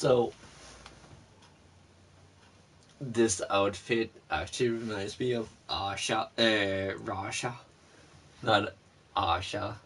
So this outfit actually reminds me of Rasha, not Asha.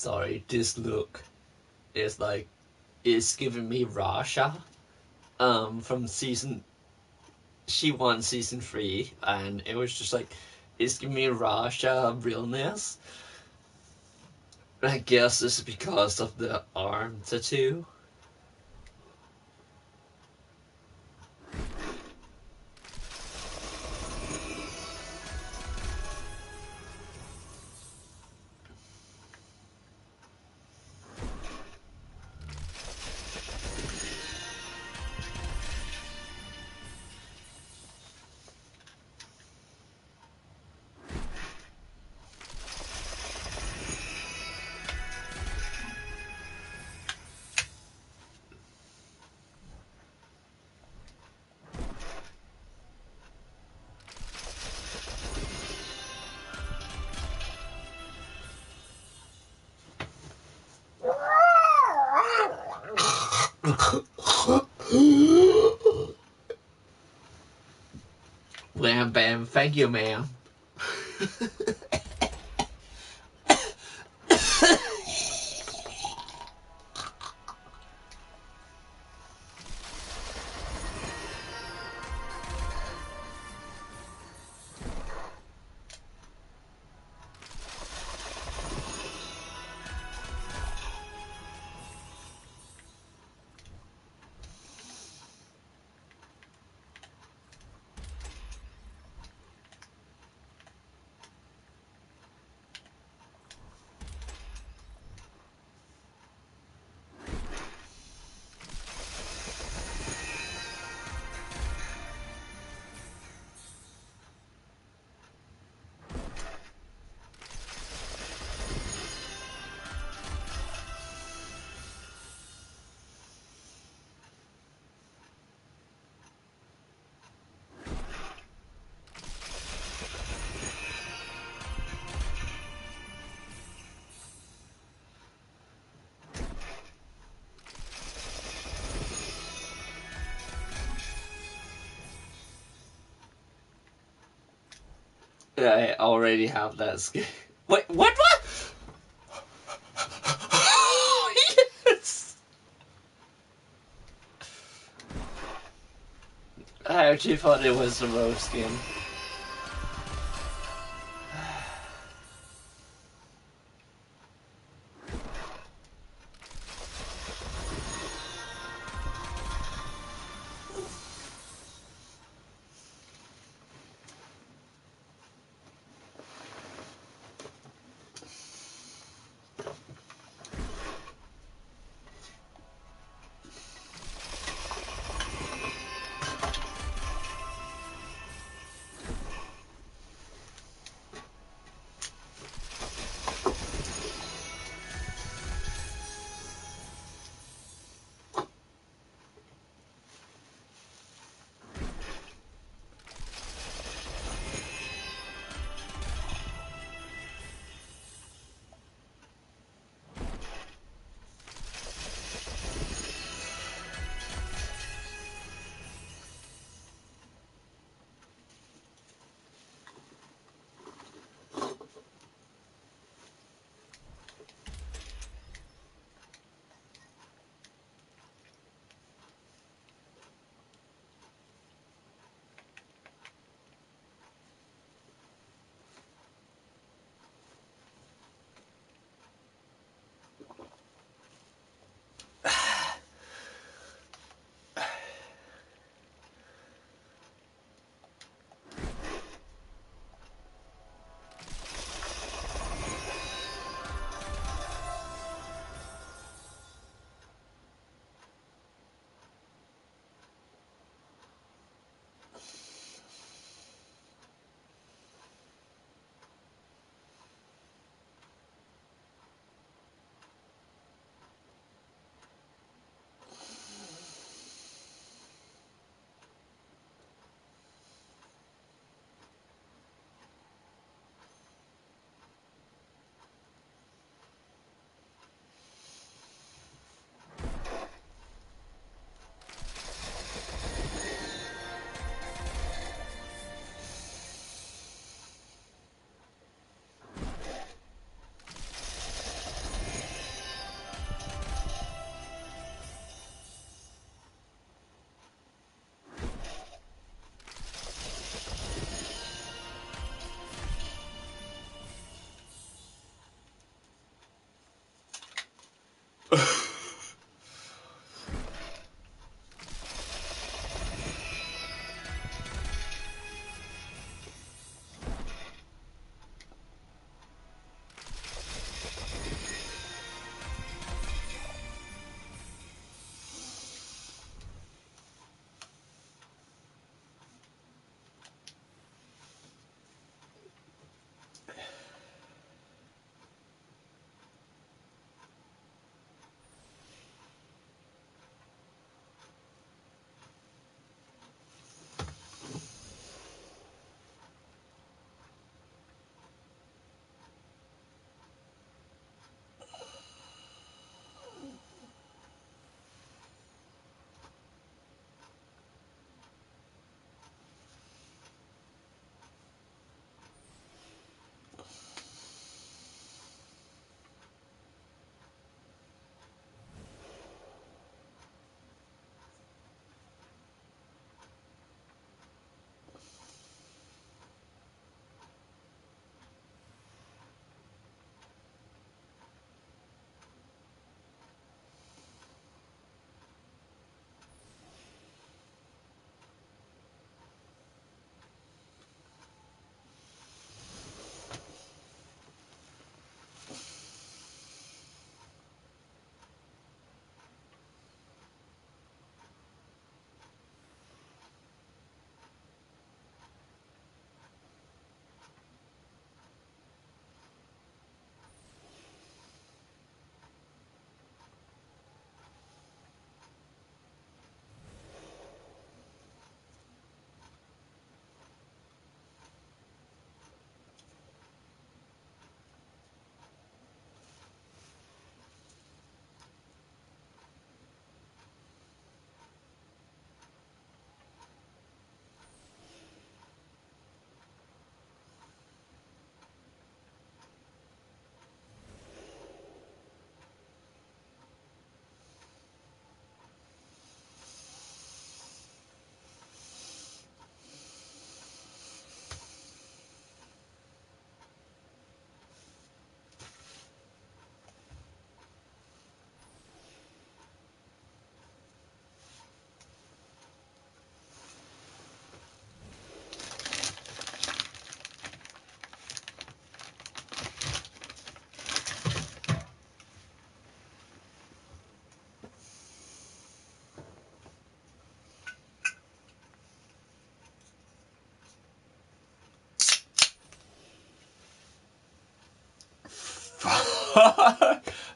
sorry, this look is like, it's giving me Rasha from she won season 3, and it was just like, it's giving me Rasha realness. I guess this is because of the arm tattoo. Wham bam, thank you, ma'am. I already have that skin. Wait, what? Yes! I actually thought it was the rose skin.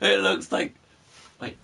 It looks like... Wait.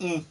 Mm.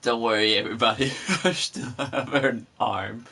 Don't worry, everybody. I still have an arm.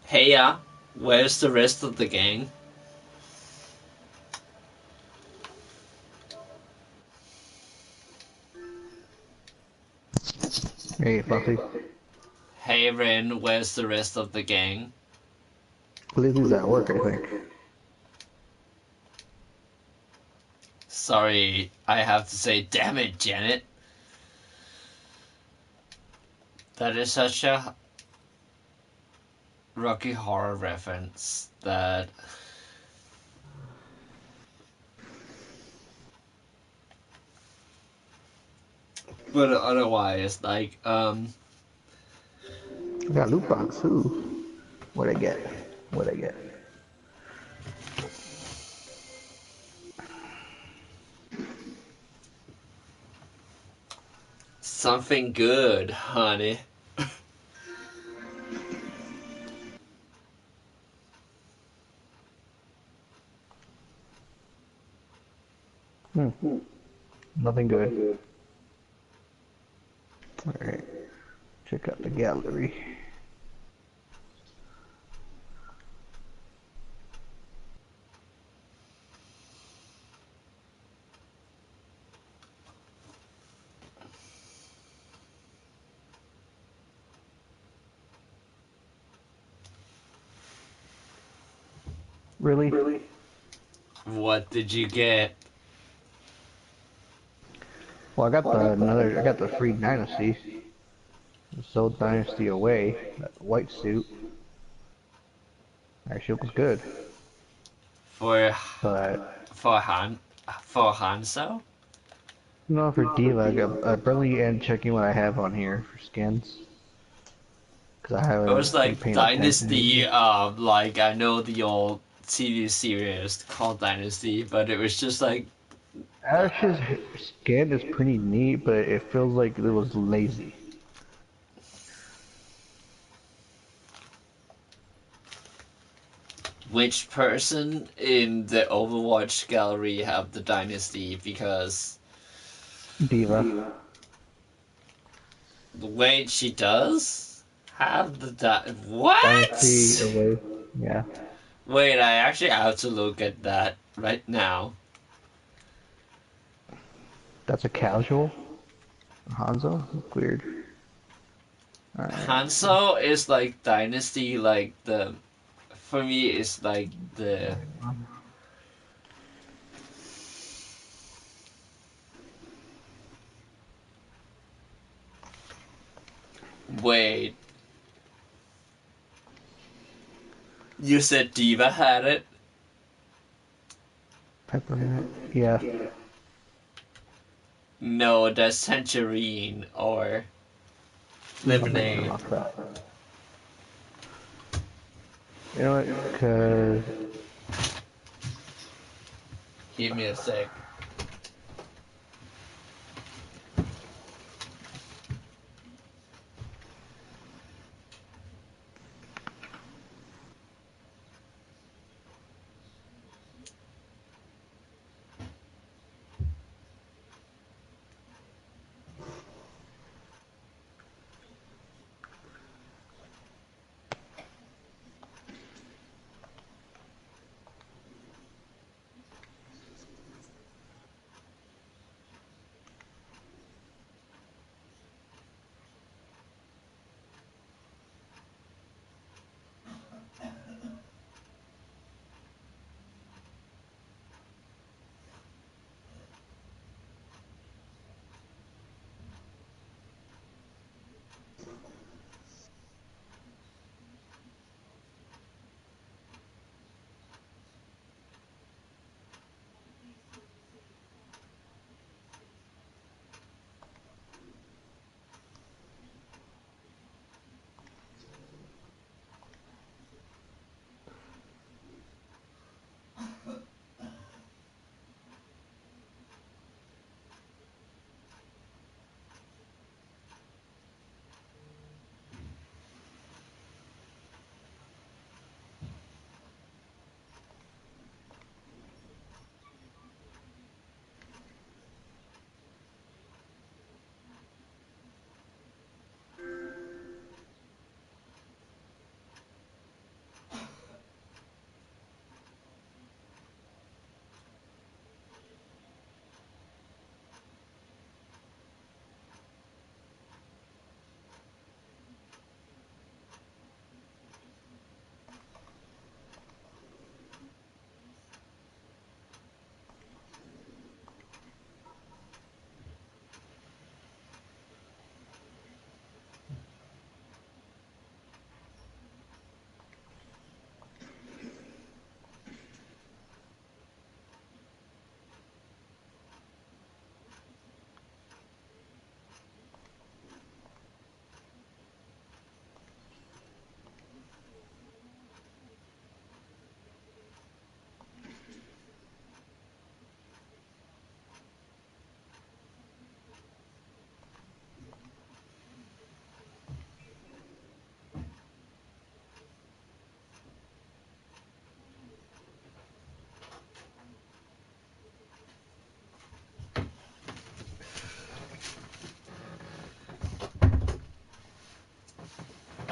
Hey, where's the rest of the gang? Hey, Fluffy. Hey, Ren, where's the rest of the gang? Lizzie's at work, I think. Sorry, I have to say, damn it, Janet. That is such a Rocky Horror reference that. But otherwise, like, I got loot box. Ooh. What'd I get? What'd I get? something good, honey. Nothing good. Alright. Check out the gallery. Really? What did you get? Well, I got the free Dynasty. Sold Dynasty away. That white suit. Actually looks good. For But, for Han for Hanso? no, for Diva, I barely am checking what I have on here for skins. Because I It was haven't been like paying attention Dynasty, lately. like I know the old TV series called Dynasty, but it was just like Ash's skin is pretty neat, but it feels like it was lazy. which person in the Overwatch gallery have the Dynasty because Diva. wait, she does have the Dynasty what? away. Yeah. Wait, I actually have to look at that right now. That's a casual? Hanzo? Weird. Alright. Hanso is like Dynasty, like the for me it's like the wait. You said Diva had it? Peppermint. Yeah. No, that's Tangerine or I'm gonna Lemonade. unlock that. You know what? Cause Give me a sec.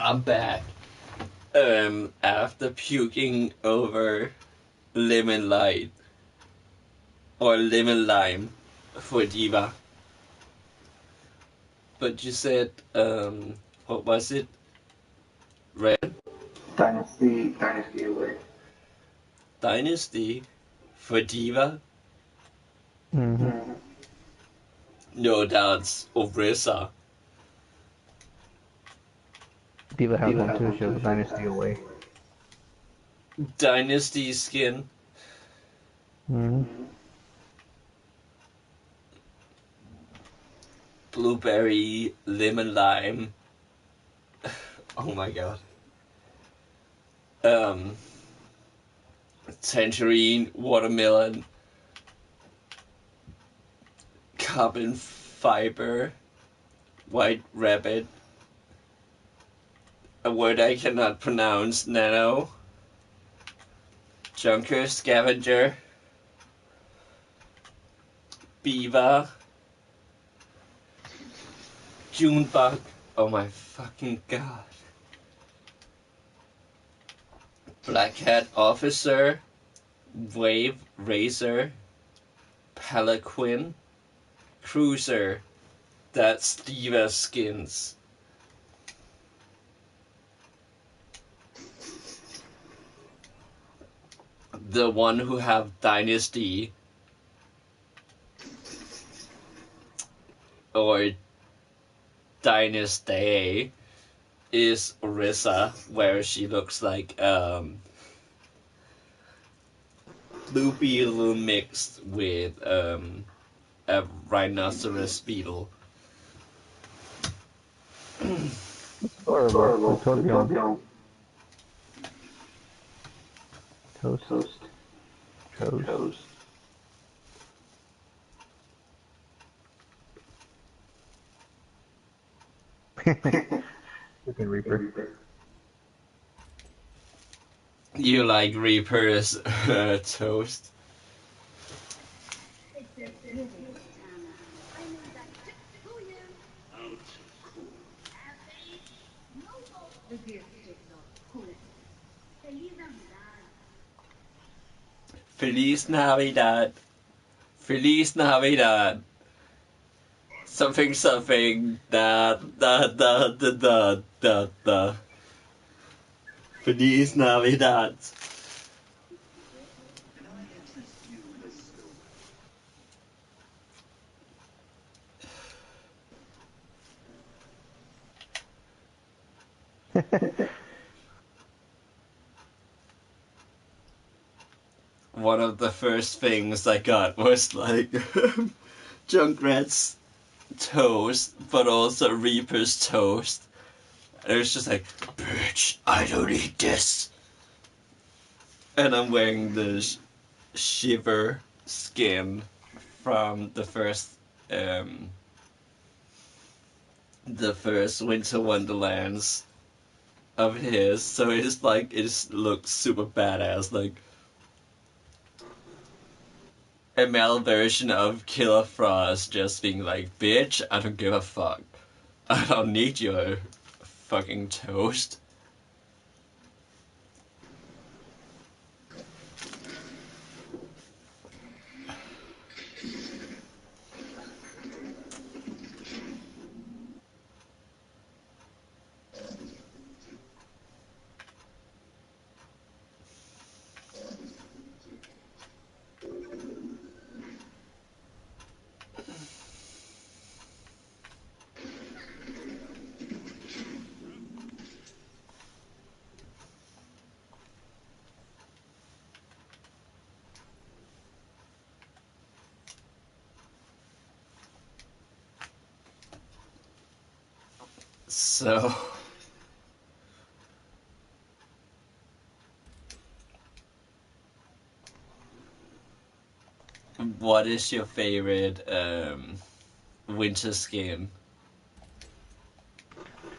I'm back. After puking over lemon light or lemon lime for Diva. But you said, what was it? Red Dynasty away. Dynasty for Diva? Mm-hmm. No, that's Orisa. Diva has one too. She has a dynasty away. Dynasty skin. Mm-hmm. Blueberry, lemon lime. Oh my god. Um, Tangerine, watermelon, carbon fiber, white rabbit, a word I cannot pronounce, nano, junker, scavenger, beaver, Junebug. Oh my fucking god. Black Hat Officer, Wave Razor, Peliquin, Cruiser. That's Diva skins. The one who have Dynasty or Dynasty is Orisa, where she looks like Blue Beetle mixed with a rhinoceros beetle. Adorable. Like Togeon. Toast. Toast. Freaking Reaper. You like Reaper's toast? Feliz Navidad. Feliz Navidad. Something something da. Feliz Navidad. One of the first things I got was like Junkrat's toast, but also Reaper's toast. And it was just like, bitch, I don't eat this. And I'm wearing the Shiver skin from um, the first Winter Wonderlands of his. So it's like it looks super badass, like a male version of Killer Frost just being like, bitch, I don't give a fuck. I don't need your fucking toast. So, what is your favorite winter skin?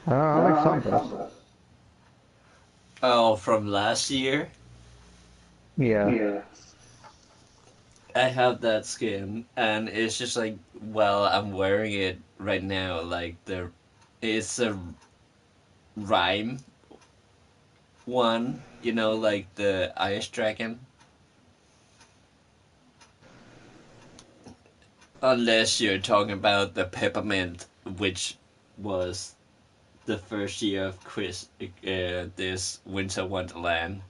I like Sombras. Oh, from last year? Yeah. I have that skin, and it's just like, well, I'm wearing it right now. Like it's a rhyme one, like the ice dragon. Unless you're talking about the peppermint, which was the first year of this Winter Wonderland.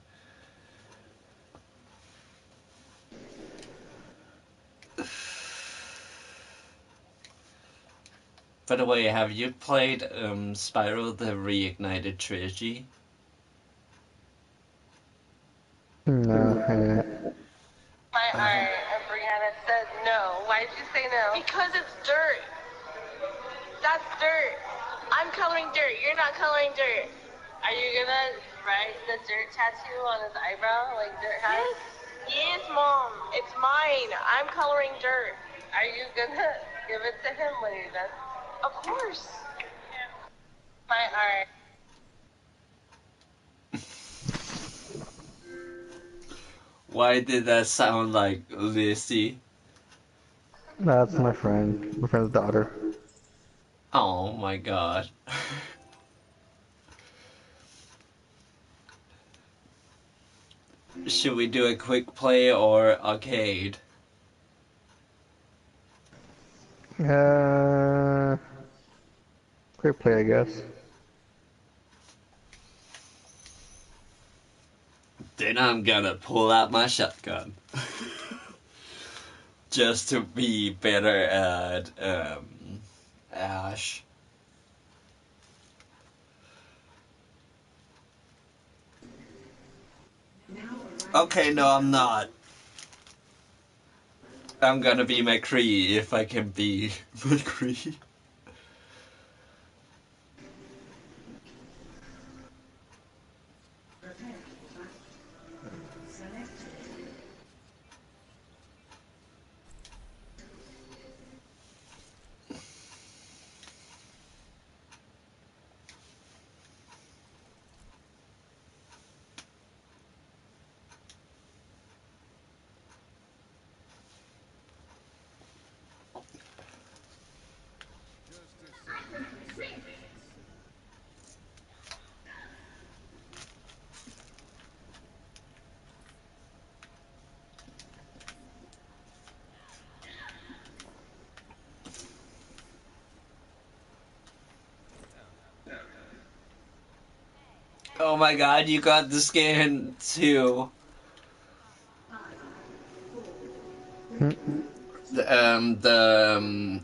By the way, have you played Spyro the Reignited Trilogy? No, My art, and Brianna said no. Why did you say no? Because it's dirt. That's dirt. I'm coloring dirt. You're not coloring dirt. Are you gonna write the dirt tattoo on his eyebrow like dirt has? Yes, Mom. It's mine. I'm coloring dirt. Are you gonna give it to him when you're done? Of course. My art. Why did that sound like Lizzie? that's my friend. My friend's daughter. Oh my god. Should we do a quick play or arcade? Great play, I guess. Then I'm gonna pull out my shotgun. Just to be better at Ash. Okay, no, I'm not. I'm gonna be McCree if I can be McCree. Oh my god, you got the skin too. Hmm. The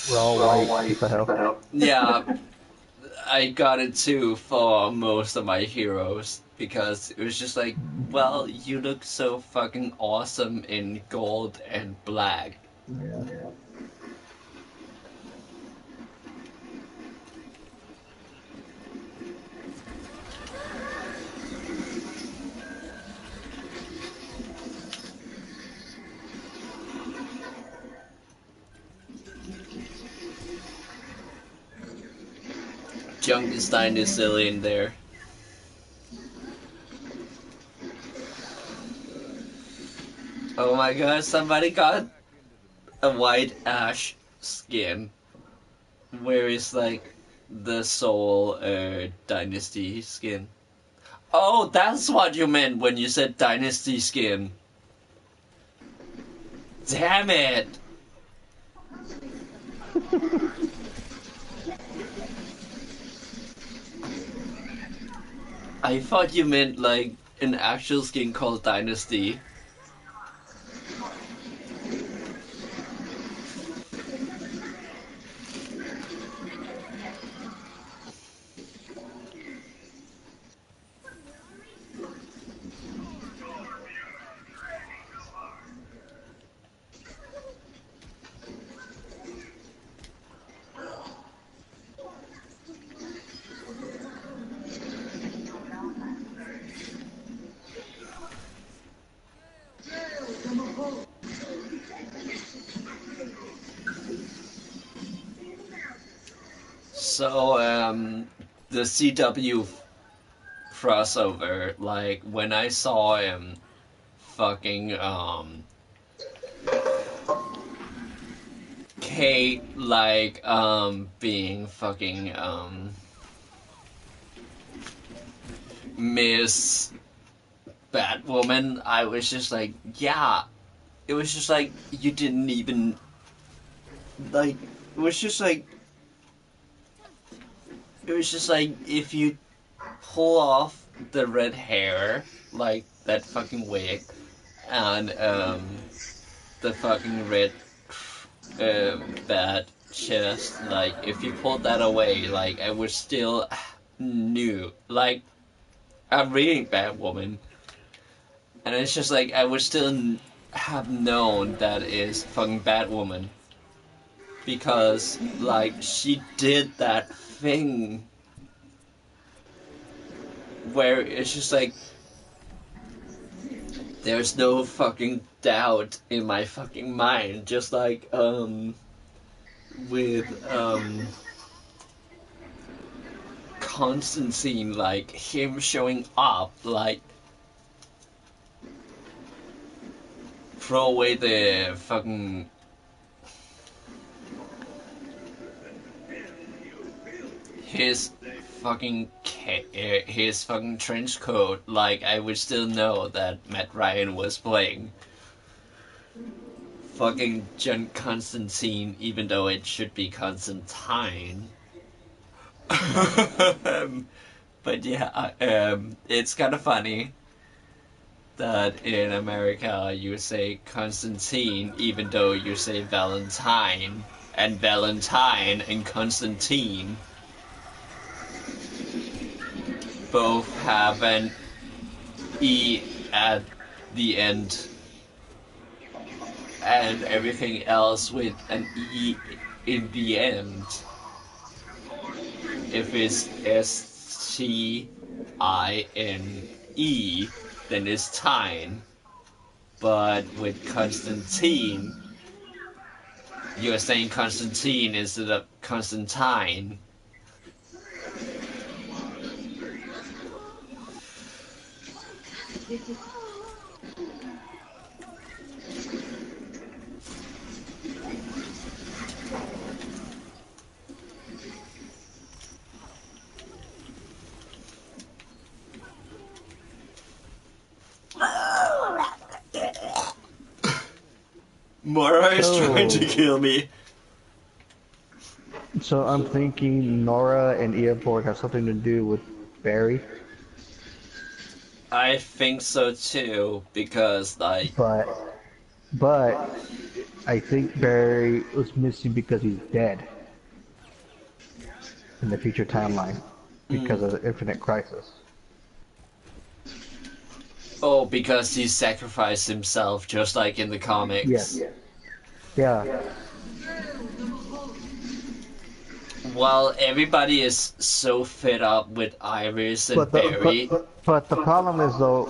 We're all white. What the hell? yeah, I got it too for most of my heroes because it was just like, well, you look so fucking awesome in gold and black. Yeah. Junkenstein is still in there. Oh my god, somebody got a white ash skin. Where is like the soul dynasty skin? Oh, that's what you meant when you said dynasty skin. Damn it! I thought you meant like an actual skin called dynasty. So, the CW crossover, like, when I saw him fucking, Kate, like, being fucking, Miss Batwoman, I was just like, yeah. It was just like, you didn't even, like, it was just like, it was just like, if you pull off the red hair, like, that fucking wig, and, the fucking red, bat chest, like, if you pulled that away, like, I was still new. Like, I'm reading Batwoman, and it's just like, I would still have known that is fucking Batwoman. Because, like, she did that thing where it's just like, there's no fucking doubt in my fucking mind. Just like, with, Constantine, like, him showing up, like, throw away the fucking his his fucking trench coat, like, I would still know that Matt Ryan was playing fucking John Constantine, even though it should be Constantine. But yeah, it's kind of funny that in America you say Constantine even though you say Valentine, and Valentine and Constantine both have an E at the end, and everything else with an E in the end. If it's Stine, then it's Tine. But with Constantine, you're saying Constantine instead of Constantine. Mara is trying to kill me. So I'm thinking Nora and Eobard have something to do with Barry. I think so too, because, like, But I think Barry was missing because he's dead in the future timeline because of the Infinite Crisis. oh, because he sacrificed himself just like in the comics. Yes. Yeah. While everybody is so fed up with Iris and Barry. But the problem is though,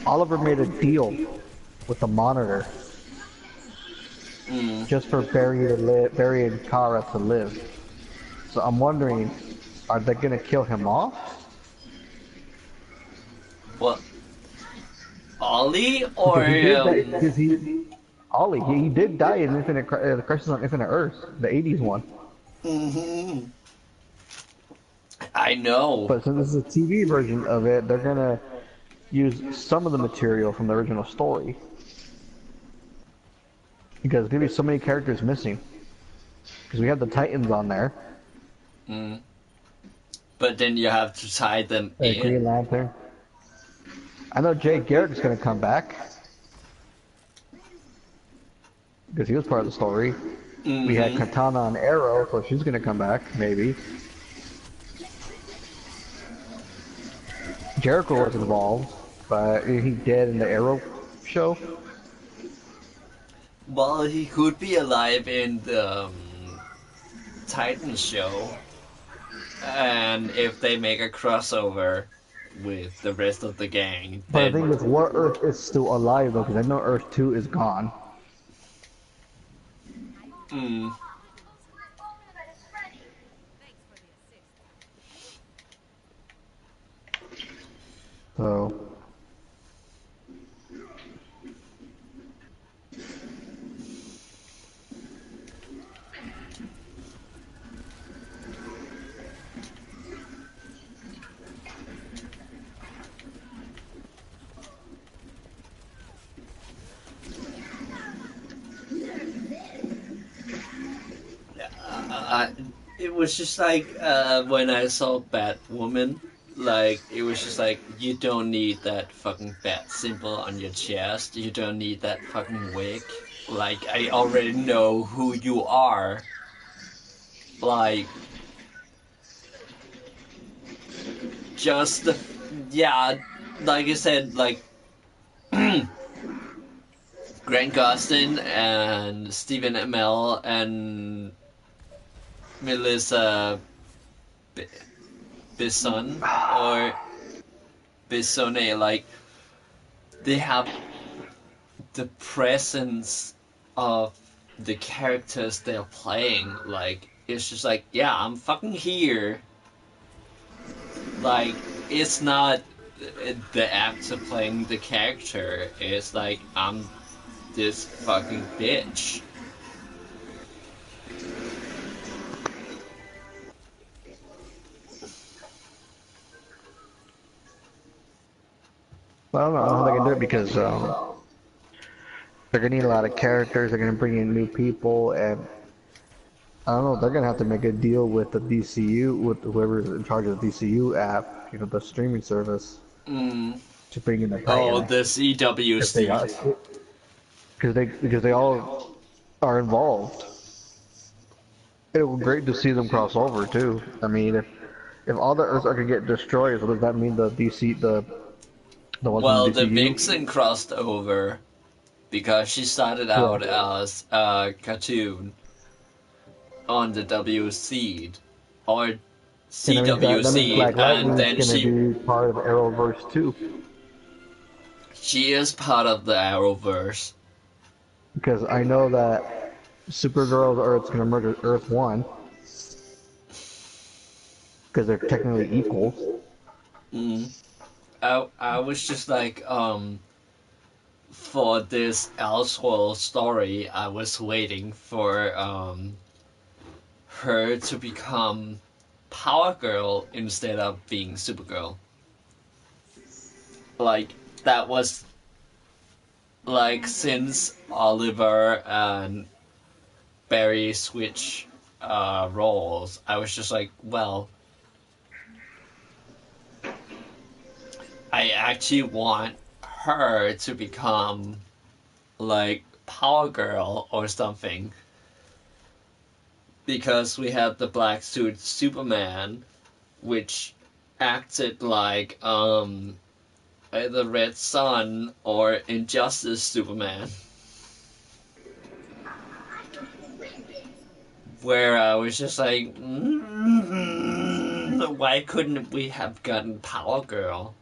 Oliver made a deal with the Monitor just for Barry to live, Barry and Kara to live. So I'm wondering, are they gonna kill him off? What? Ollie or Because Ollie, he did die in the Crisis on Infinite Earths, the '80s one. I know. But since this is a TV version of it, they're gonna use some of the material from the original story. Because there's gonna be so many characters missing. Because we have the Titans on there. But then you have to tie them in. Green Lantern. I know Jay Garrick's gonna come back. Because he was part of the story. We had Katana and Arrow, so she's gonna come back, maybe. Jericho was involved, but he dead in the Arrow show. Well, he could be alive in the Titans show. And if they make a crossover with the rest of the gang, But the thing is, War Earth is still alive though, because I know Earth 2 is gone. So was just like when I saw Batwoman, like it was just like you don't need that fucking bat symbol on your chest. You don't need that fucking wig. Like I already know who you are. Like just the yeah, like I said, like Grant Gustin and Stephen Amell and Melissa B- Bisson or Bissone, like they have the presence of the characters they're playing. Like it's just like, yeah, I'm fucking here. Like it's not the actor playing the character. It's like I'm this fucking bitch. Well, I don't know how they can do it because they're gonna need a lot of characters. They're gonna bring in new people, and I don't know. They're gonna have to make a deal with the DCU, with whoever's in charge of the DCU app, the streaming service, Mm. to bring in the Oh, Titans. the If they CWC. are, because they all are involved. It would be great to see them cross over too. I mean, if all the Earths are gonna get destroyed, so does that mean the DC the ones from Well, the the DCU? Vixen crossed over because she started out Correct. as a cartoon on the W Seed or And that means CW Black and Lightning's then gonna be part of Arrowverse too, she is part of the Arrowverse. because I know that Supergirl's Earth's gonna murder Earth One, because they're technically equals. Mm. I was just like, for this Elseworld story, I was waiting for her to become Power Girl instead of being Supergirl. Like that was like since Oliver and Barry switch roles, I was just like, well, I actually want her to become like Power Girl or something because we had the black suit Superman, which acted like either Red Sun or Injustice Superman, where I was just like, why couldn't we have gotten Power Girl?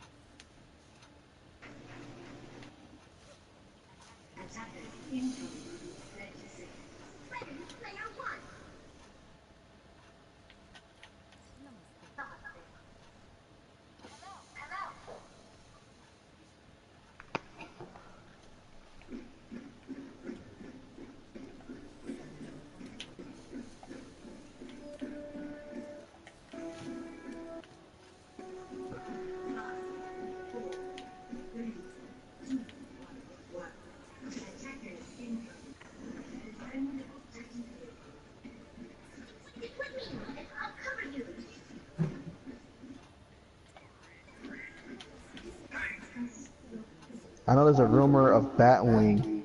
I know there's a rumor of Batwing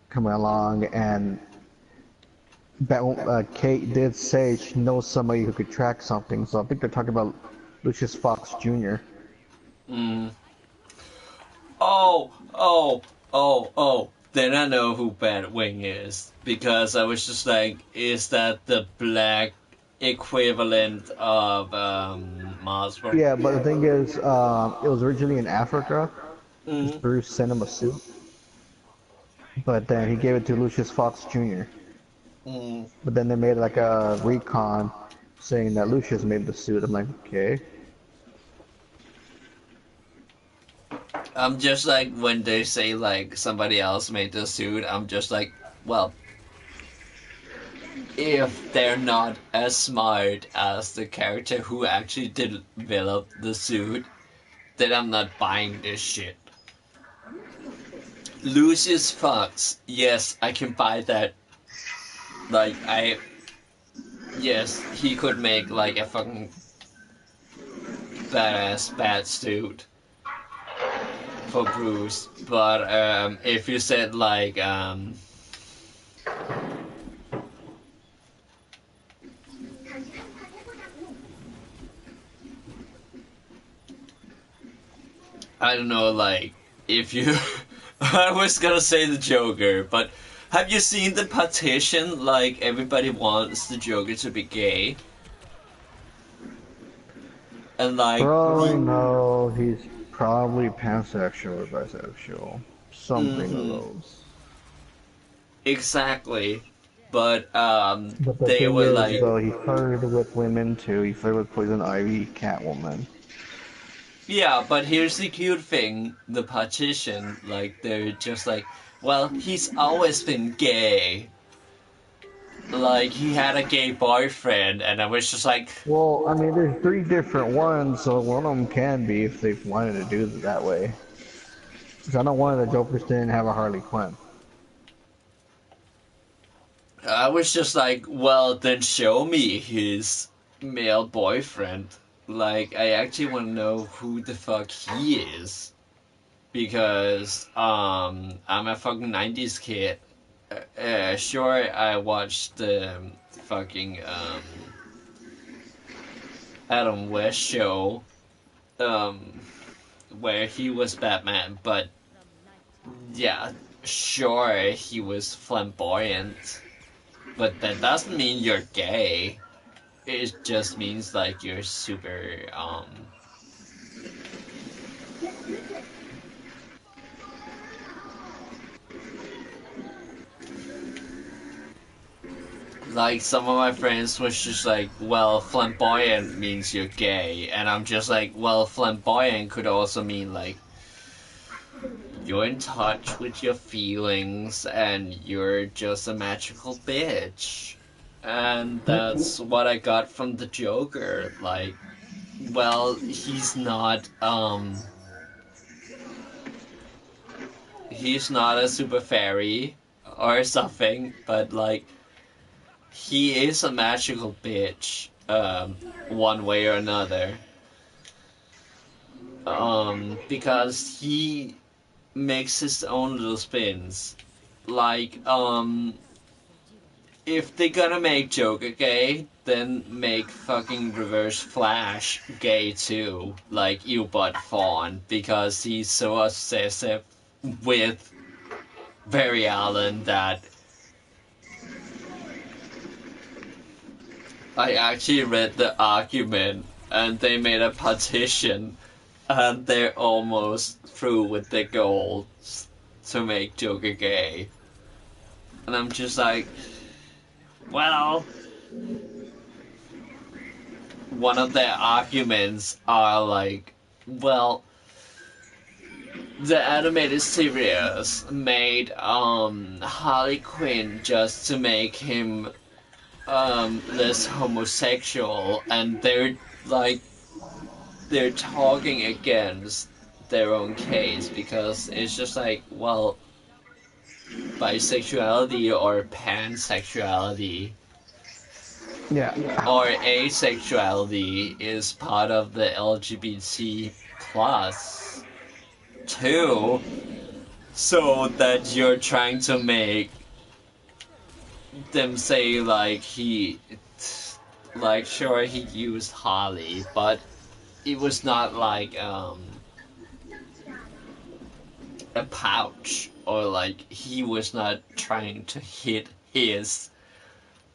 coming along, and Kate did say she knows somebody who could track something, so I think they're talking about Lucius Fox Jr. Mm. Oh. Then I know who Batwing is because I was just like, is that the black equivalent of Mars? Yeah, but the thing is, it was originally in Africa, because Mm. Bruce sent him a suit, but then he gave it to Lucius Fox Jr. Mm. But then they made like a recon saying that Lucius made the suit. I'm like, okay. I'm just like when they say like somebody else made the suit, I'm just like, well, if they're not as smart as the character who actually developed the suit, then I'm not buying this shit. Lucius Fox, yes, I can buy that. Like yes, he could make like a fucking badass bat suit for Bruce. But if you said like I don't know, like if you I was gonna say the Joker, but have you seen the petition? Like everybody wants the Joker to be gay. And like For all I he, know, he's probably pansexual or bisexual. Something of hmm those. exactly. But But the they thing were is, like, though, he flirted with women too. He flirted with Poison Ivy, Catwoman. yeah, but here's the cute thing, the petition, like they're just like, well, he's always been gay. Like he had a gay boyfriend, and I was just like, Well, I mean, there's three different ones, so one of them can be if they wanted to do it that way. Because I know one of the Jokers didn't have a Harley Quinn. I was just like, well, then show me his male boyfriend. Like, I actually want to know who the fuck he is. Because, I'm a fucking 90s kid. Sure, I watched the fucking, Adam West show, um, where he was Batman, but yeah, sure, he was flamboyant. But that doesn't mean you're gay. It just means like you're super like some of my friends was just like, well, flamboyant means you're gay, and I'm just like, well, flamboyant could also mean like you're in touch with your feelings and you're just a magical bitch. And that's what I got from the Joker. Like, well, he's not a super fairy or something, but like he is a magical bitch, one way or another. Because he makes his own little spins. Like, if they're gonna make Joker gay, then make fucking Reverse Flash gay too, like Eobot Fawn, because he's so obsessive with Barry Allen that I actually read the argument and they made a petition and they're almost through with their goals to make Joker gay. And I'm just like, well, one of their arguments are like, well, the animated series made Harley Quinn just to make him less homosexual, and like they're talking against their own case because it's just like, well, bisexuality or pansexuality Yeah. or asexuality is part of the LGBT plus too, so that you're trying to make them say like sure he used Harley, but it was not like a pouch, or like he was not trying to hit his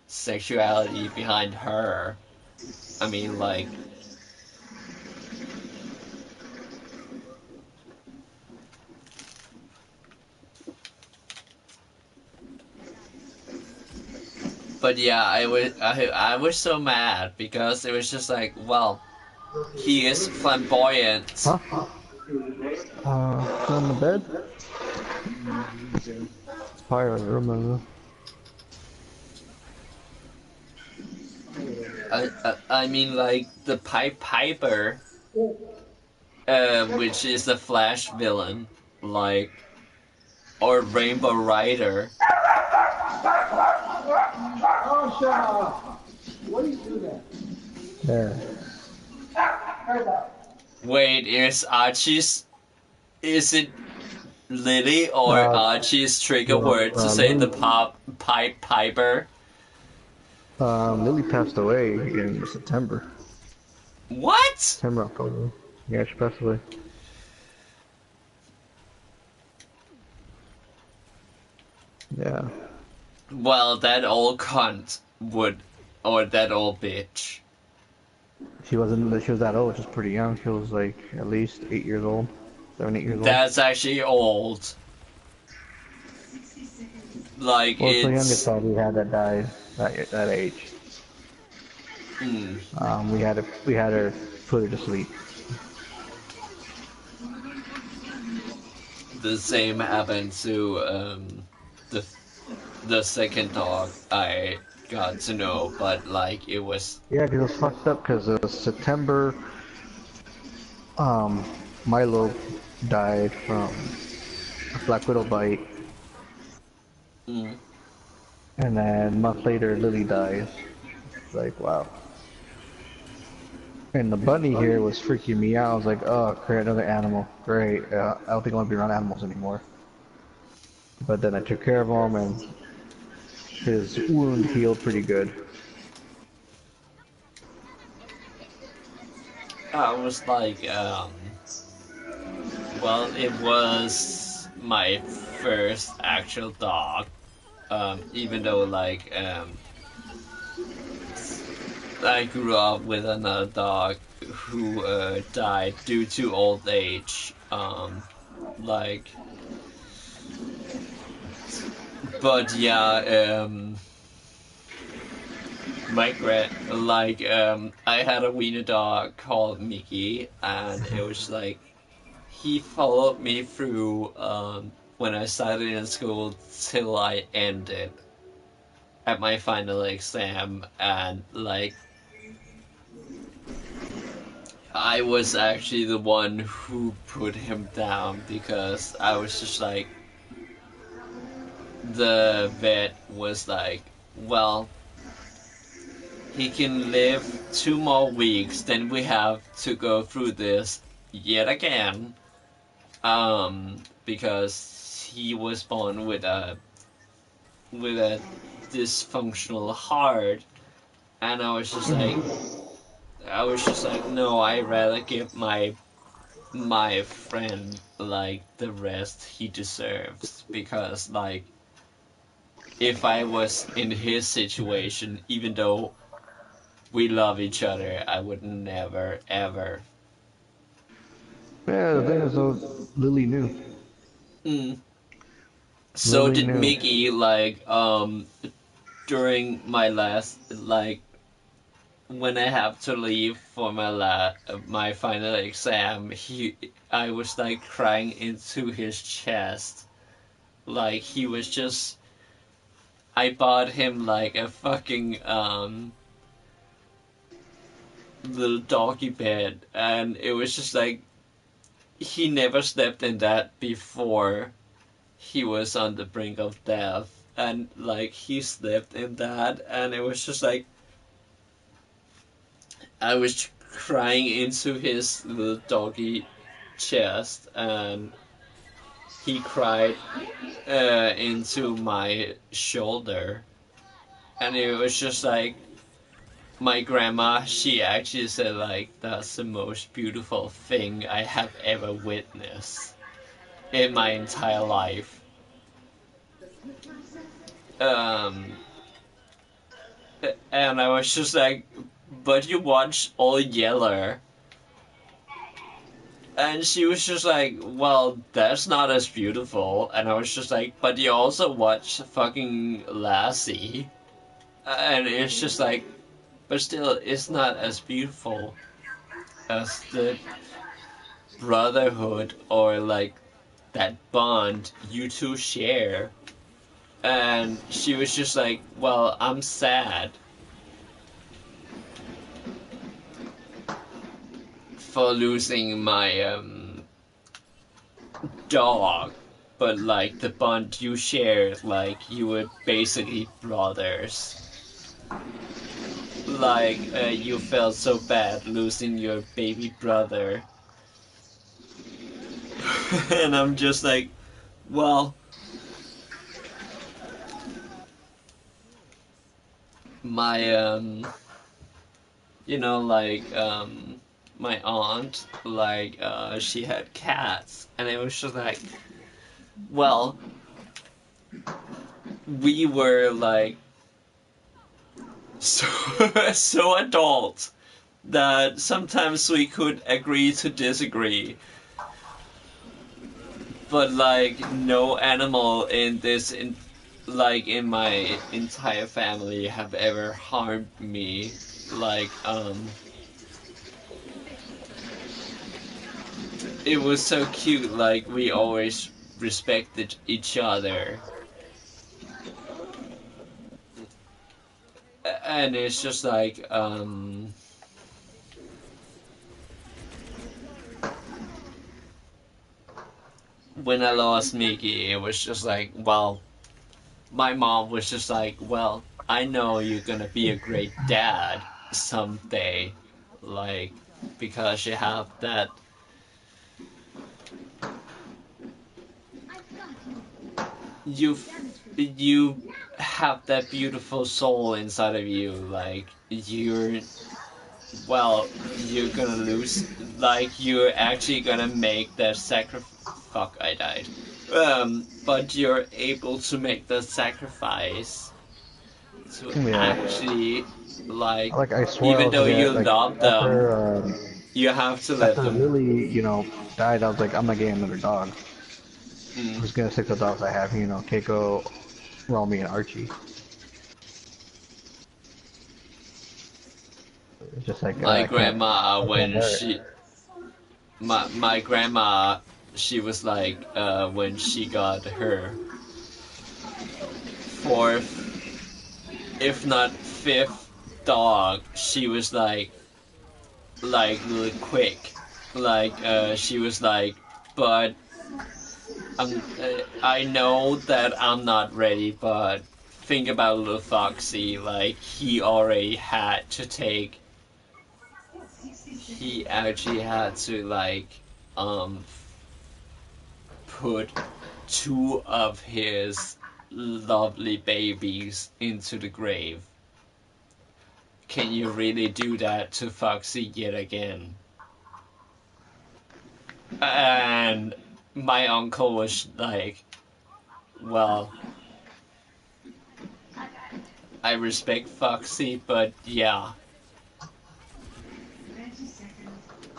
sexuality behind her. I mean, like, but yeah, I was so mad because it was just like, well, he is flamboyant. Huh? Still in the bed? It's probably in the room, I don't know. I mean, like the Pied Piper, which is the Flash villain, like, or Rainbow Rider. Yeah. Wait, is it Lily or Uh, Archie's trigger well, word to say the Lily, piper? Lily passed away in September. What? September, October. Yeah, she passed away. Yeah. Well, that old cunt would, or that old bitch. She wasn't. She was that old. Just pretty young. She was like at least 8 years old, 7, 8 years old. That's actually old. Like Well, it's the youngest it's dog we had that died that age. mm, We had her put her to sleep. the same happened to the the second dog I got to know, but like it was Yeah, because it was fucked up. Because September, um, Milo died from a black widow bite, mm, and then a month later Lily dies. It's like wow. And the bunny here was freaking me out. I was like, oh, great, another animal. Great. I don't think I want to be around animals anymore. But then I took care of him, and his wound healed pretty good. I was like well it was my first actual dog. Even though like I grew up with another dog who died due to old age. Like, but yeah, I had a wiener dog called Mickey, and it was like he followed me through when I started in school till I ended at my final exam, and like I was actually the one who put him down because I was just like, the vet was like, well, he can live 2 more weeks, then we have to go through this yet again. Because he was born with a dysfunctional heart, and I was just like, no, I'd rather give my friend like the rest he deserves because like if I was in his situation, even though we love each other, I would never ever. Yeah, the thing is though, Lily knew. Mm. So Lily did knew. Mickey like during my last like when I have to leave for my final exam, I was like crying into his chest. Like he was just I bought him like a fucking little doggy bed, and it was just like he never slept in that before he was on the brink of death, and like he slept in that, and it was just like I was crying into his little doggy chest, and he cried into my shoulder, and it was just like my grandma, she actually said like that's the most beautiful thing I have ever witnessed in my entire life. Um, and I was just like, but you watch All Yeller. And she was just like, well, that's not as beautiful. And I was just like, but you also watch fucking Lassie. And it's just like, but still, it's not as beautiful as the brotherhood or like that bond you two share. And she was just like, well, I'm sad for losing my dog, but like the bond you share, like you were basically brothers. like you felt so bad losing your baby brother. And I'm just like, well, my like my aunt, like she had cats, and it was just like, well, we were like so so adult that sometimes we could agree to disagree, but like no animal in this like in my entire family have ever harmed me. Like it was so cute, like we always respected each other. And it's just like when I lost Mickey, it was just like, well, my mom was just like, well, I know you're gonna be a great dad someday, like because you have that you you have that beautiful soul inside of you, like you're gonna lose, like you're actually gonna make that sacrifice. Fuck, I died. But you're able to make the sacrifice to Yeah. actually, like, Like I swear I even was though gonna you like love them, you have to let after them. Lily, died. I was like, I'm not getting another dog. I'm Mm. just gonna stick to the dogs I have. Keiko, Romy, and Archie. It's just like My grandma, I can't when bear it. my grandma, she was like, when she got her fourth, if not fifth dog, she was like really quick. Like she was like, but I know that I'm not ready, but think about little Foxy. Like he already had to take. He actually had to like put two of his lovely babies into the grave. Can you really do that to Foxy yet again? And my uncle was like, well, I respect Foxy, but yeah,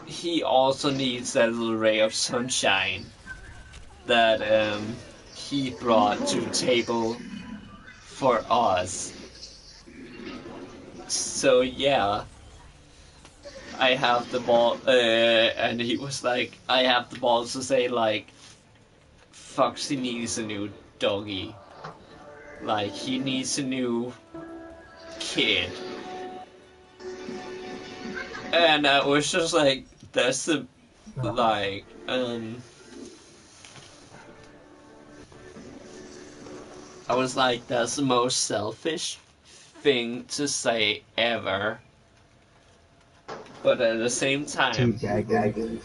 he also needs that little ray of sunshine that he brought to the table for us. So yeah, I have the ball, and he was like, I have the balls to say like, Foxy needs a new doggy. Like he needs a new kid. And I was just like, that's the like I was like, that's the most selfish thing to say ever. But at the same time, Teabagging.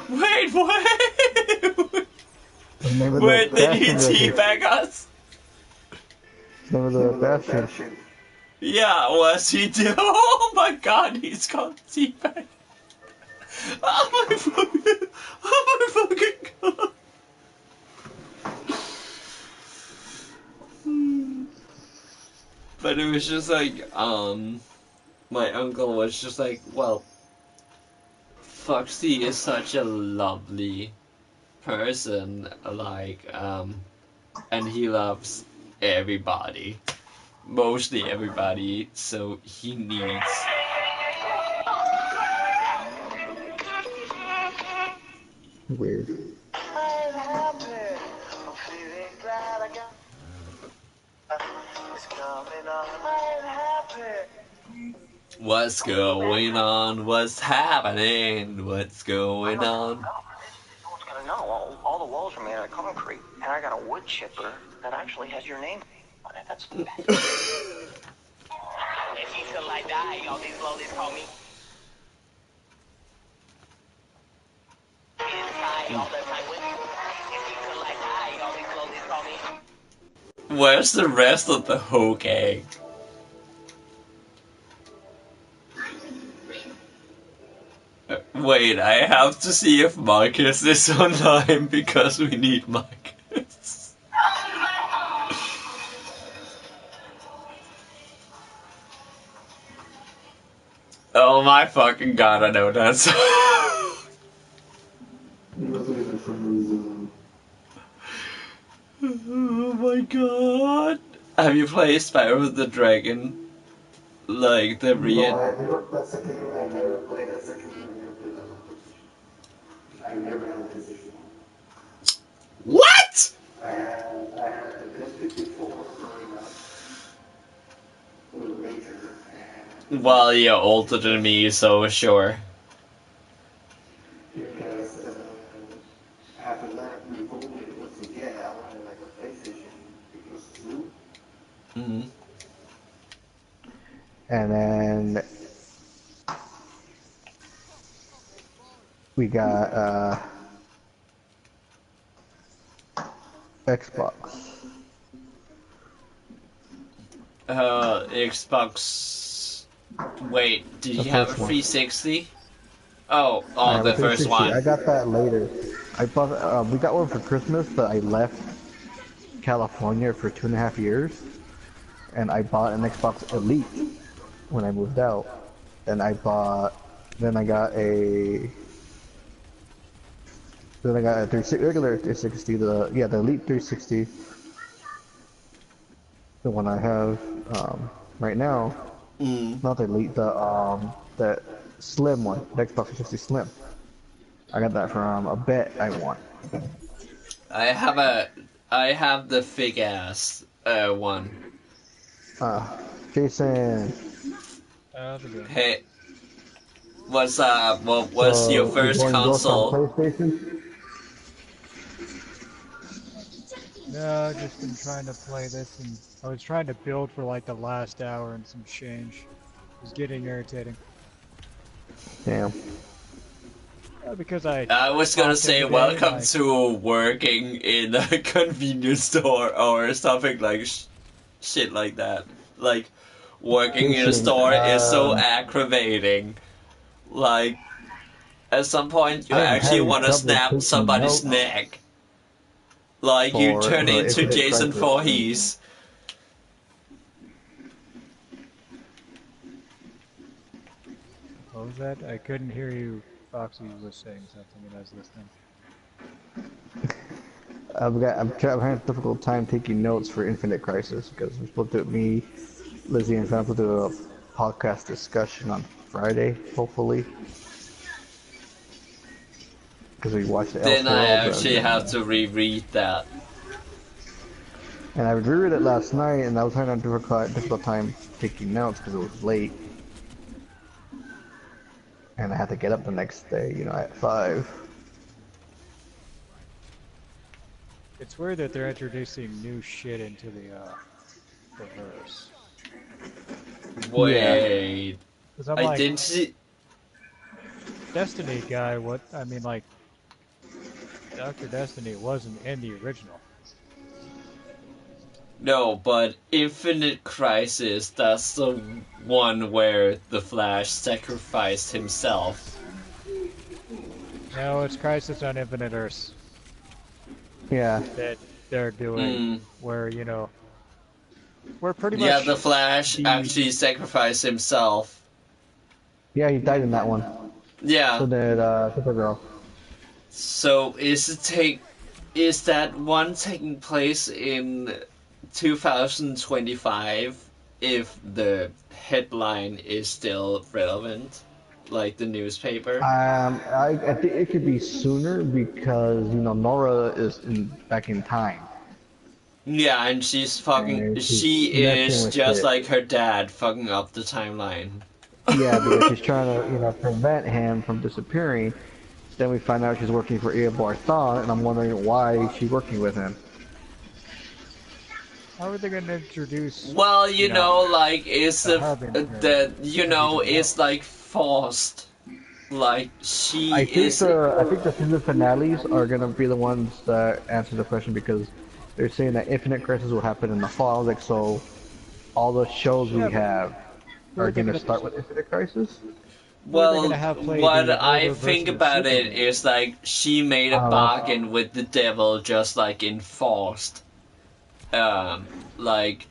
wait, what? Remember Where that did he Bastion record? teabag us? Remember the Bastion? Yeah, was he do? Oh my god, he's called teabag. Oh my fucking, oh my fucking god. But it was just like, my uncle was just like, well, Foxy is such a lovely person, like, and he loves everybody, mostly everybody, so he needs. Weird. I'm happy. I'm feeling glad I got it's coming on. I'm happy. What's going on? What's happening? What's going on? No one's gonna know. All the walls are made out of concrete, and I got a wood chipper that actually has your name on That's the best. If she till I die, all these lollies call me. Inside all the time with you. If she till I die, all these lollies call me. Where's the rest of the whole gang? Wait, I have to see if Marcus is online because we need Marcus. Oh my fucking god, I know that song. Oh my god. Have you played Spyro the Dragon? Like the That's the game I never played. That's the game I never had a position. What? I had the PS54 growing up. It was major. Well, you're older than me, so sure. Because after that, we voted once again. I wanted like a PlayStation because Zoo. Mm-hmm. And then we got Xbox. Xbox. Wait, did The you have a first one. 360? Oh, I have the a first 360. one. I got that later. I bought. We got one for Christmas, but I left California for 2.5 years, and I bought an Xbox Elite when I moved out. And I bought. Then I got a. Then I got a regular 360. The Elite 360. The one I have right now. Mm. Not the Elite. The Slim one. The Xbox 360 Slim. I got that from a bet I won. I have the fig ass one. Jason. Hey, what was your So you're first going Ghost on console? PlayStation? No, I've just been trying to play this, and I was trying to build for like the last hour and some change. It was getting irritating. Damn. Because I was gonna talked say every day, welcome like, to working in a convenience store or something like shit like that. Like working in a Jason, store is so aggravating. Like at some point you I am actually having want to trouble snap taking somebody's notes neck. Like you for turn the into Infinite Jason Crisis. Voorhees. what was that? I couldn't hear you. Foxy was saying something, and I was listening. I'm having a difficult time taking notes for Infinite Crisis because we're supposed to me, Lizzie, and Sam supposed to do a podcast discussion on Friday, hopefully. Because we watched the Then I Elseworlds, actually have to reread that. and I reread it last night, and I was having a difficult time taking notes because it was late, and I had to get up the next day, at 5. It's weird that they're introducing new shit into the verse. Wait, Because I'm I like, didn't see. Destiny guy, like, Dr. Destiny wasn't in the original. No, but Infinite Crisis, that's the one where the Flash sacrificed himself. No, it's Crisis on Infinite Earths Yeah. that they're doing, where, where pretty much... Yeah, the Flash actually sacrificed himself. Yeah, he died in that one. Yeah. So did Supergirl. So is that one taking place in 2025 if the headline is still relevant, like the newspaper? I think it could be sooner because Nora is back in time. Yeah, and she's fucking. And She messing is with just it. like her dad, fucking up the timeline. Yeah, because she's trying to prevent him from disappearing. Then we find out she's working for Eobard Thawne, and I'm wondering why she's working with him. How are they gonna introduce, Well, you know, like it's the a Harbinger that and everything it's else? like forced. Like she is. I think the season finales are gonna be the ones that answer the question because they're saying that Infinite Crisis will happen in the fall. Like so, all the shows we Yeah, but have who are are they gonna gonna start with Infinite Crisis. who are they gonna Well, have play what the I older think version of about it Superman? is like she made I a don't know. bargain with the devil, just like in Faust. Um, like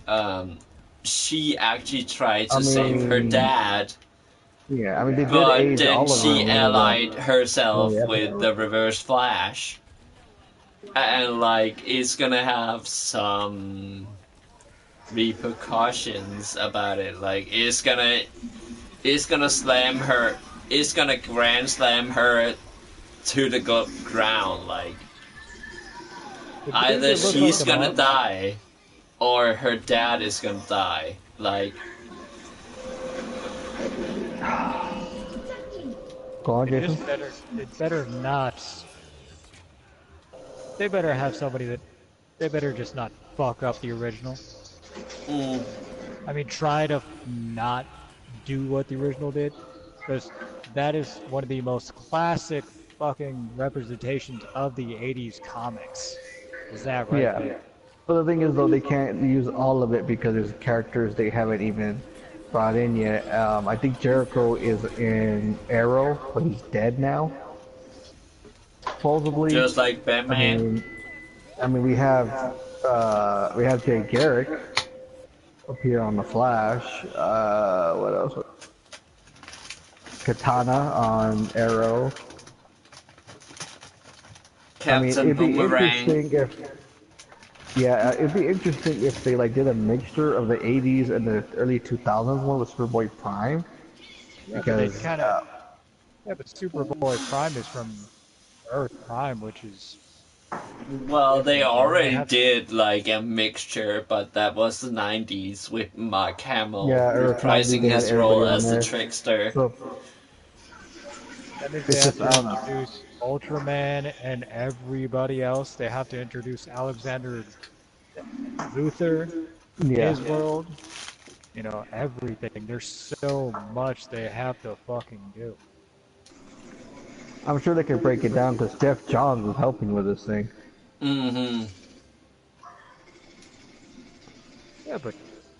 she actually tried I to save her mean, dad, yeah, I mean they did but age then Oliver she in allied one of herself the with the episodes. Reverse Flash, and like it's gonna have some repercussions about it. Like it's gonna slam her. It's gonna grand slam her to the ground. Like Didn't either it look like she's the gonna mom? die or her dad is gonna die. Like Go on, It Jason. just better. It better not. They better have somebody that. They better just not fuck up the original. mm, I mean, try to not do what the original did, because that is one of the most classic fucking representations of the '80s comics. Is that right Yeah, there? but the thing is though they can't use all of it because there's characters they haven't even brought in yet. I think Jericho is in Arrow, but he's dead now, supposedly. just like I Batman. mean, we have Jay Garrick up here on the Flash. What else? Katana on Arrow. I mean, Captain it'd be Boomerang. interesting if yeah, it'd be interesting if they like did a mixture of the '80s and the early 2000s one with Superboy Prime Yeah, but they because kind of. Yeah, but Superboy Prime is from Earth Prime, which is Well, they different. They only already have. did like a mixture, but that was the 90s with Mark Hamill yeah, Earth 90 reprising they had his everybody role on as the there. trickster. So That means they it's have just I to don't know. introduce Ultraman and everybody else. They have to introduce Alexander Luthor, Yeah, his world. Everything. There's so much they have to fucking do. I'm sure they could break it down because Jeff Johns was helping with this thing. Mm-hmm. Yeah, but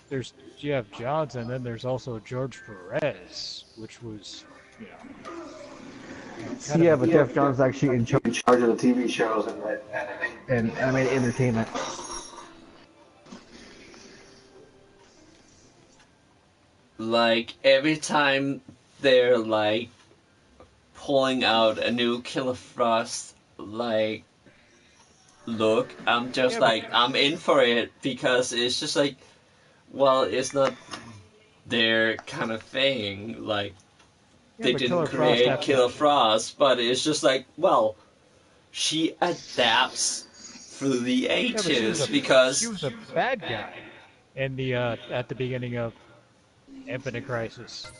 there's Jeff Johns, and then there's also George Perez, which was, you know, kind of Yeah, a. but Jeff Johns is actually in charge of the TV shows and animated entertainment. Like every time they're like pulling out a new Killer Frost like look, I'm just Yeah, but like I'm in for it because it's just like well, it's not their kind of thing. Like yeah, they but didn't Killer Frost create have to. Killer Frost, but it's just like well, she adapts through the Yeah, but she was ages a she because was a bad guy in the at the beginning of Infinite Crisis.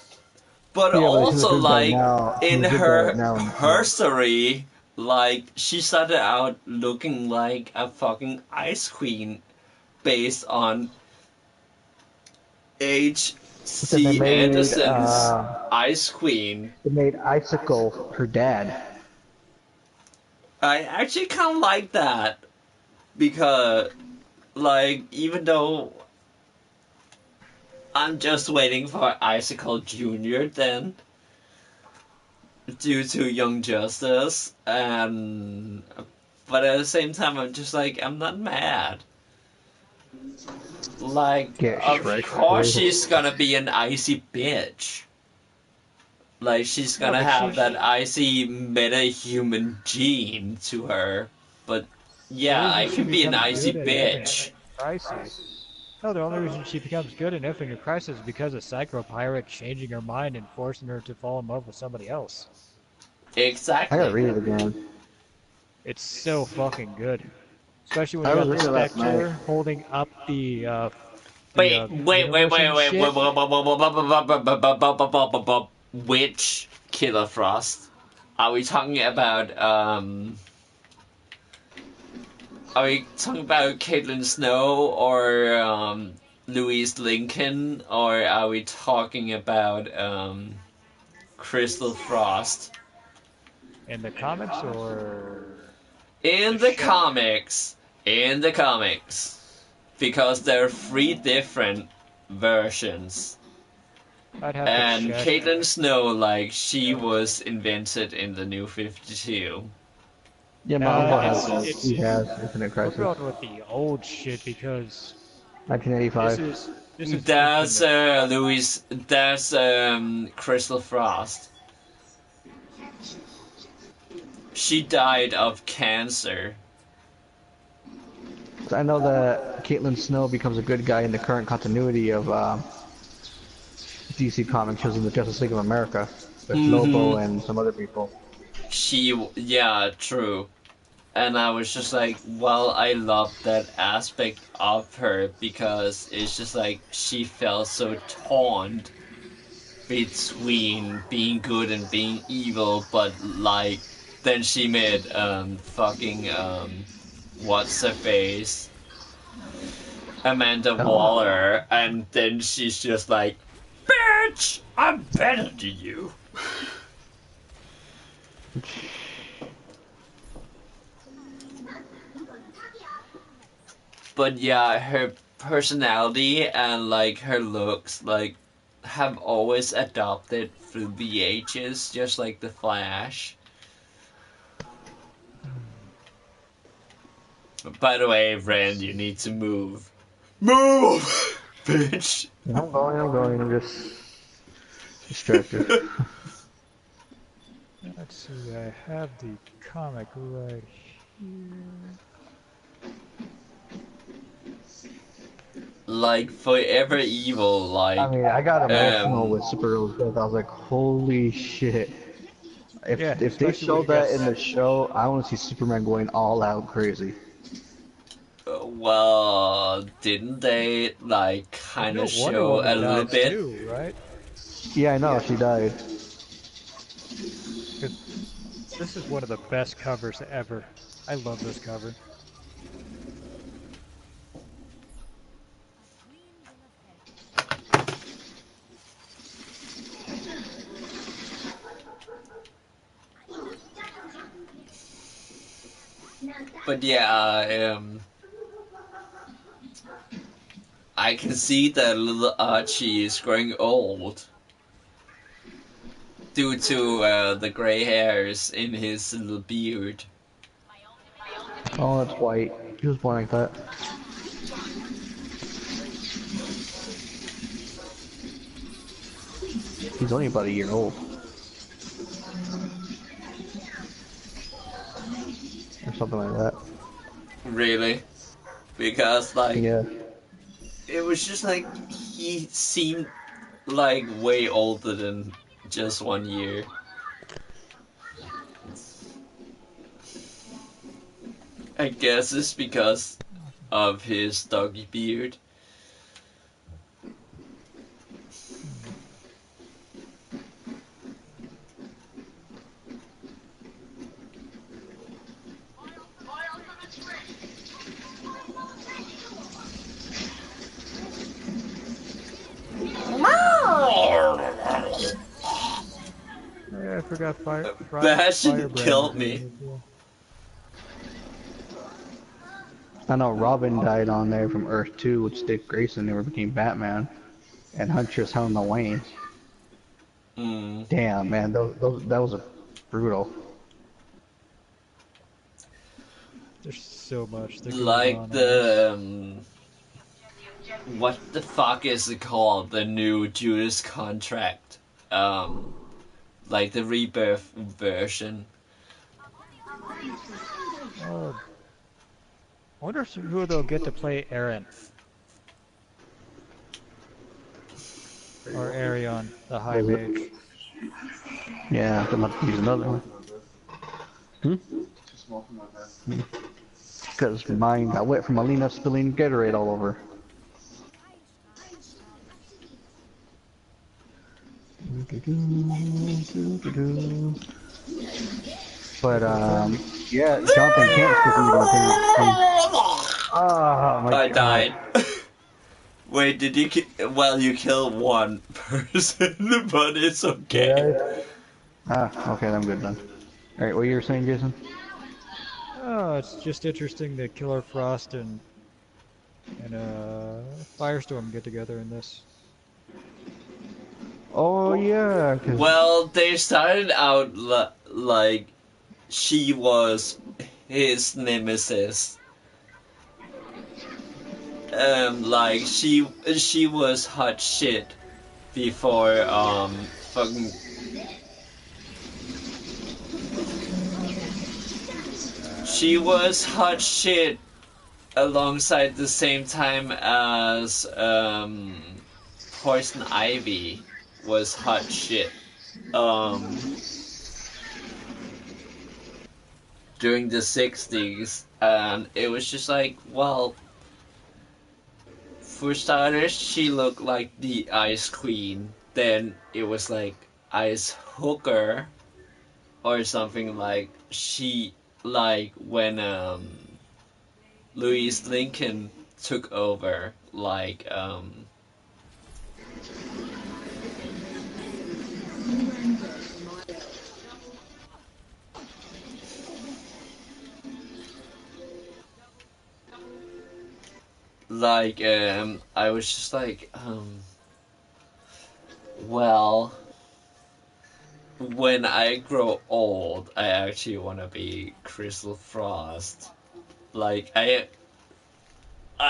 but Yeah, but she's a also good guy like now. She's in a good guy her now in the show. herstory, like she started out looking like a fucking ice queen based on But then H.C. Anderson's Ice Queen. they made Icicle her dad. I actually kind of like that because, like, even though I'm just waiting for Icicle Jr. then, due to Young Justice, and but at the same time, I'm just like, I'm not mad. Like, Get of Shrek course too. she's gonna be an icy bitch. Like, she's Yeah, gonna but have that icy meta-human gene to her. But, the yeah, I reason she can be an becomes icy good in Infinite bitch. Crisis. No, the only reason she becomes good in Infinite Crisis is because of Psycho Pirate changing her mind and forcing her to fall in love with somebody else. I gotta Exactly. read it again. It's so fucking good. Especially when I you was got the reading it last night. Spectre holding up Wait, wait, wait, universe wait, and wait, shit. which Killer Frost? Are we talking about, Are we talking about Caitlin Snow or Louise Lincoln, or are we talking about Crystal Frost? In the comics or In the the show? comics, in the comics, because there are three different versions. I'd have to And check. Caitlin Snow, like, she was invented in the New 52. Yeah, my uncle has it. It's He has Infinite we're Crisis. going with the old shit because this 1985. is this is That's Infinite. That's Crystal Frost. She died of cancer. I know that Caitlin Snow becomes a good guy in the current continuity of DC Comics shows in the Justice League of America with Lobo Mm-hmm. and some other people. Yeah, true. And I was just like, well, I love that aspect of her because it's just like she felt so torn between being good and being evil, but like then she met fucking what's her face? Amanda Oh, Waller, and then she's just like, bitch, I'm better than you. But yeah, her personality and like her looks like have always adopted through the ages, just like the Flash. By the way, Ren, you need to move. Move, bitch. I'm going, I'm just distracted. Let's see. I have the comic right here. Like forever evil, I like mean, I got emotional um with Supergirl's death. I was like, holy shit. Yeah, If they especially when show you that in guys. the show, I want to see Superman going all out crazy. well, didn't they like You kind know of Wonder show a Woman little dies bit? too, right? Yeah, I know, she died. Because this is one of the best covers ever. I love this cover. But yeah, I can see that little Archie is growing old due to the gray hairs in his little beard. Oh, that's white. He was born like that. He's only about a year old. Or something like that. Really, because like Yeah. it was just like he seemed like way older than just 1 year. I guess it's because of his doggy beard. Yeah, I forgot That should Firebrand was killed in me. here as well. I know Robin died on there from Earth 2, which Dick Grayson never became Batman. And Huntress Helena Wayne. Mm. Damn, man, that was a brutal. There's so much that goes Like on in this. the what the fuck is it called? The new Judas Contract. Like the rebirth version. Uh, I wonder who they'll get to play Aaron or Arion, the High Mage. Yeah, I'm about to use another one. Because mine got wet from Alina spilling Gatorade all over. But Yeah, Jonathan can't skip anything because oh my I god. died. Wait, did you kill? Well, you killed one person, but it's Did okay. I? Ah, okay, I'm good then. All right, what you were saying, Jason? Oh, it's just interesting that Killer Frost and Firestorm get together in this. Oh yeah, cause Well, they started out like she was his nemesis. Like she was hot shit before fucking she was hot shit alongside the same time as Poison Ivy was hot shit um during the 60s, and it was just like, well, for starters she looked like the Ice Queen, then it was like Ice Hooker or something, like she, like when Louise Lincoln took over, I was just like, well, when I grow old I actually want to be Crystal Frost. Like I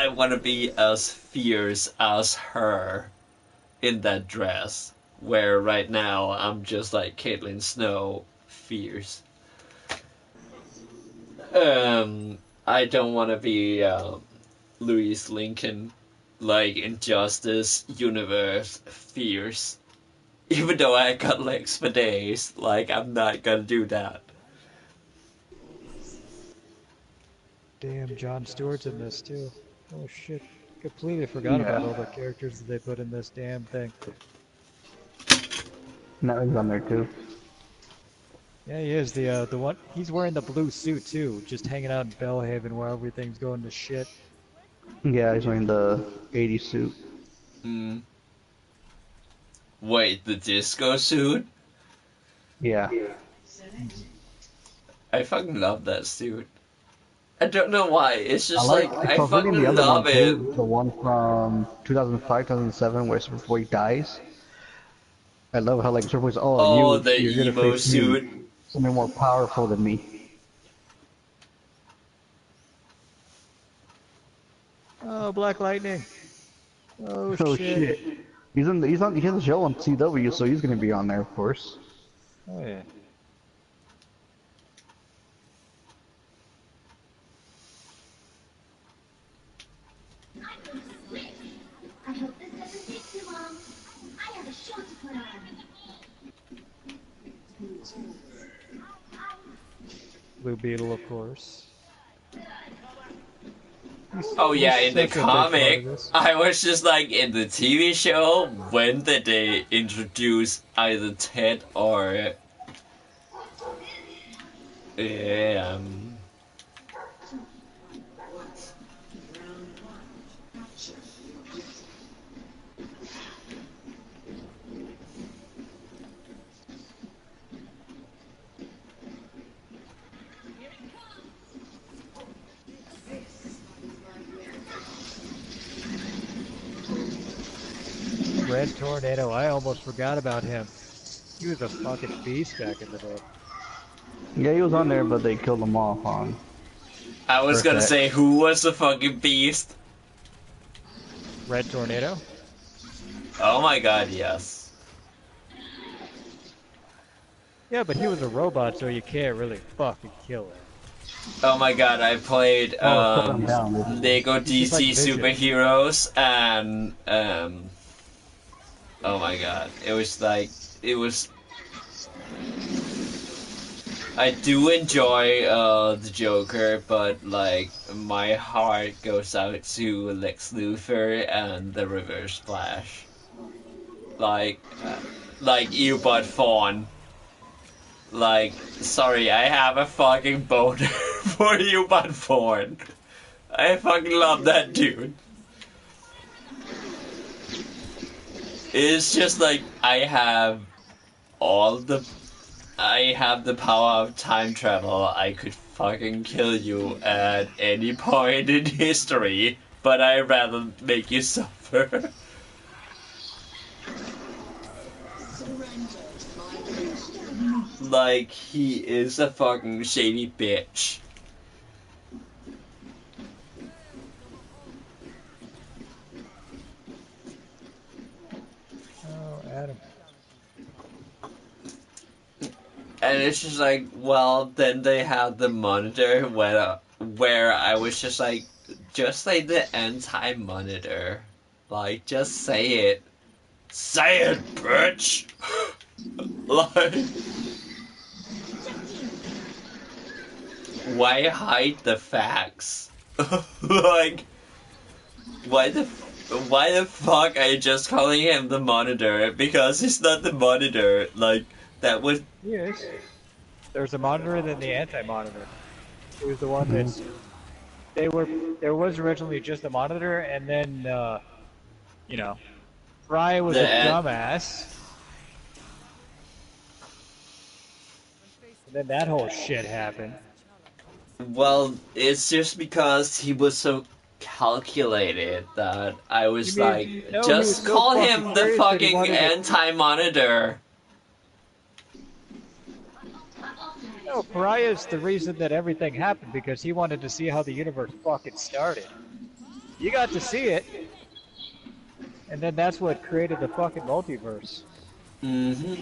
want to be as fierce as her in that dress, where right now I'm just like Caitlyn Snow, fierce. I don't want to be Louise Lincoln, like Injustice Universe, fierce. Even though I got legs for days, like I'm not gonna do that. Damn, Jon Stewart's in this too. Oh shit. Completely forgot about yeah, all the characters that they put in this damn thing. Nutmeg's on there too. Yeah, he is the one. He's wearing the blue suit too, just hanging out in Bellhaven where everything's going to shit. Yeah, he's wearing the '80s suit. Mm. Wait, the disco suit? Yeah, I fucking love that suit. I don't know why. It's I just like like I forgetting the fucking other love one it. too, the one from 2005, 2007, where Superboy dies. I love how like Superboy's, oh, Oh, the you're gonna emo face me, suit. something more powerful than me. Oh, Black Lightning. Oh Oh shit. shit, he has a show on CW, so he's gonna be on there, of course. Oh yeah. I hope this doesn't take too long. I have a show to put on. Blue Beetle, of course. Oh He's yeah, in the such a big part of comic, this. I was just like in the TV show. When did they introduce either Ted or um? Red Tornado, I almost forgot about him. He was a fucking beast back in the day. Yeah, he was on there, but they killed him off on I was Earth gonna say X. who was the fucking beast. Red Tornado? Oh my god, yes. Yeah, but he was a robot, so you can't really fucking kill him. Oh my god, I played Oh, shut him down, basically. Lego He's just like DC Vision. superheroes, and oh my god, it was. I do enjoy the Joker, but like my heart goes out to Lex Luthor and the Reverse Flash. Like, like Earbud Fawn. Like, sorry, I have a fucking boner for you, but Ford. I fucking love that dude. It's just like I have the power of time travel. I could fucking kill you at any point in history, but I'd rather make you suffer. Like, he is a fucking shady bitch. Oh, Adam. And it's just like, well, then they have the monitor where I was just like the anti-monitor. Like, just say it. Say it, bitch! Like, why hide the facts? Like, why the fuck are you just calling him the monitor? Because he's not the monitor. Like, that would... Yes. There's a monitor and then the anti-monitor. It was the one that's there was originally just a monitor, and then you know, Fry was a The dumbass, and then that whole shit happened. Well, it's just because he was so calculated that I You was mean like, no? He was just so call fucking him the curious that he fucking wanted to. anti-monitor. No, Pariah's the reason that everything happened because he wanted to see how the universe fucking started. You got to see it, and then that's what created the fucking multiverse. Mm-hmm.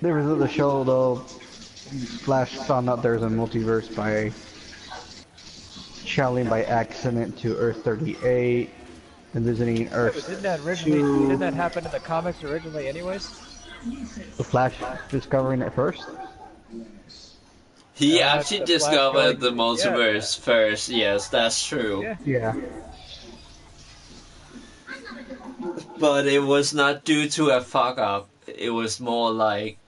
There was the show though. Flash found out there's a multiverse by traveling by accident to Earth 38 and visiting Yeah, but Earth didn't 2. that happen in the comics originally anyways? The Flash discovering it first. He actually The Flash discovered going, the yeah, multiverse first. Yes, that's true. yeah. Yeah. But it was not due to a fuck up. It was more like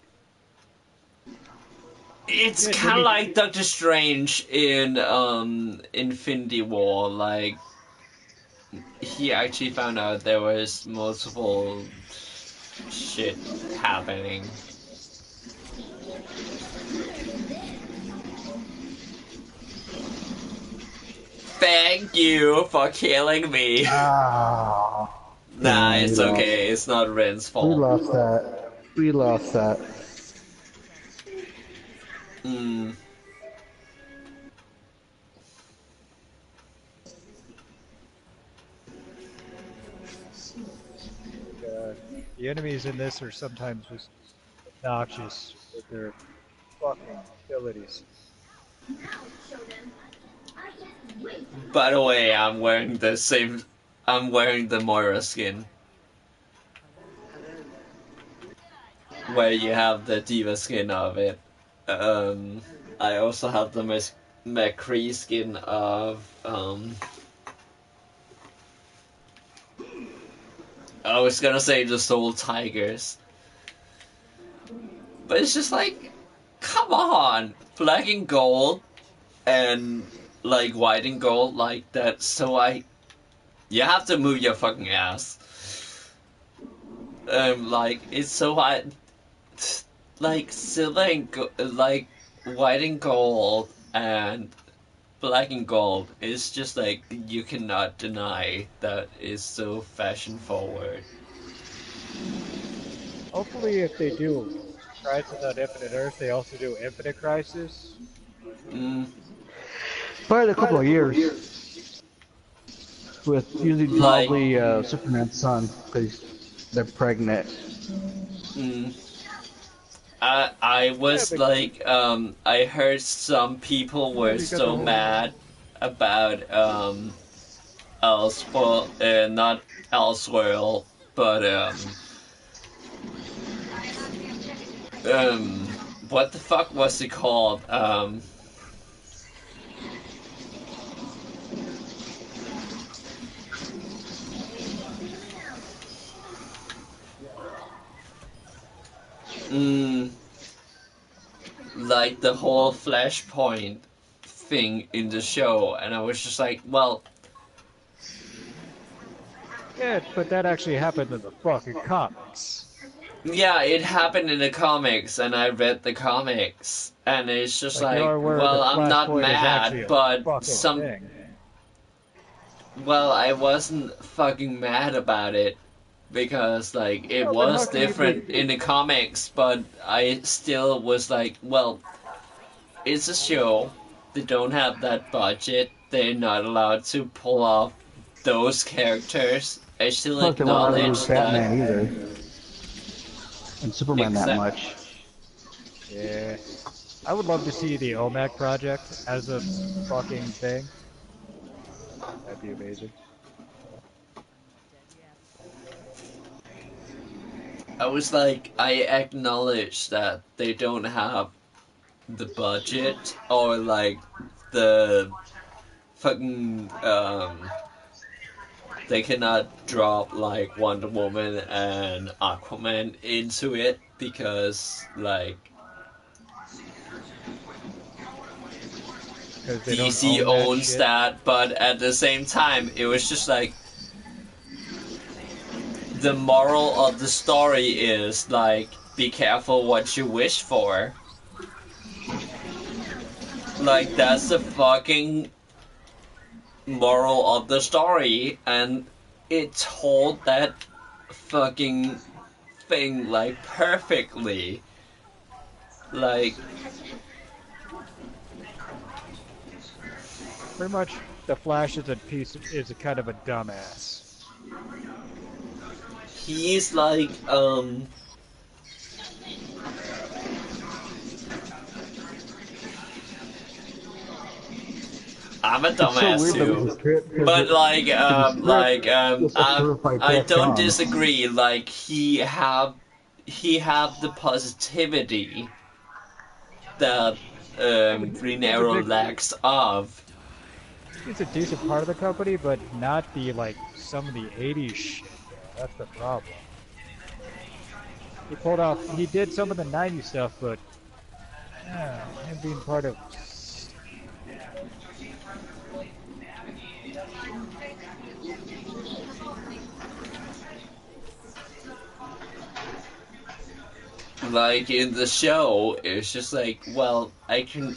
it's Yeah, kind of Jimmy, like Doctor Strange in Infinity War. Like, he actually found out there was multiple shit happening. Thank you for killing me. Ah. Nah, We it's lost. okay. It's not Ren's We fault. lost that. We lost that. Mm. the enemies in this are sometimes just obnoxious with their fucking abilities. By the way, I'm wearing the Moira skin, where you have the Diva skin of it. Um, I also have the McCree skin of I was gonna say the Soul Tigers, but it's just like, come on, black and gold and like white and gold like that. So you have to move your fucking ass. Like, it's so hard. Like silver and like white and gold and black and gold is just like, you cannot deny that is so fashion forward. Hopefully, if they do Crisis on Infinite Earth, they also do Infinite Crisis. Mm, Probably a couple of years with using like, probably Superman's son because they're pregnant. mm, I Yeah, was like, I heard some people were you got the so whole. mad about Elseworld, not Elseworld, but um what the fuck was it called? mm, like the whole Flashpoint thing in the show, and I was just like, well, Yeah, but that actually happened in the fucking comics. yeah, it happened in the comics, and I read the comics, and it's just Like, you like, are aware well, that I'm not Flashpoint is actually mad, a but fucking thing. well, I wasn't fucking mad about it because, like, it Well, then how was can you be? different in the comics, but I still was like, well, it's a show. They don't have that budget. They're not allowed to pull off those characters. I still Plus, they weren't allowed to use acknowledge that. Batman either, and Superman that Exact. much. Yeah. I would love to see the OMAC project as a fucking thing. That'd be amazing. I was like, I acknowledge that they don't have the budget or like the fucking they cannot drop like Wonder Woman and Aquaman into it because like Because they don't DC own that owns shit. that, but at the same time it was just like the moral of the story is like be careful what you wish for. Like that's the fucking moral of the story, and it told that fucking thing like perfectly. Like Pretty much, the Flash is a kind of a dumbass. he's like I'm a It's so dumbass weird that too. the script, But the script was a certified I Jack don't John. disagree. Like he have the positivity that Green He's a Arrow big, lacks of. he's a decent part of the company, but not the, like, some of the 80s shit. That's the problem. He did some of the 90s stuff, but him being part of. Like in the show, it's just like, well, I can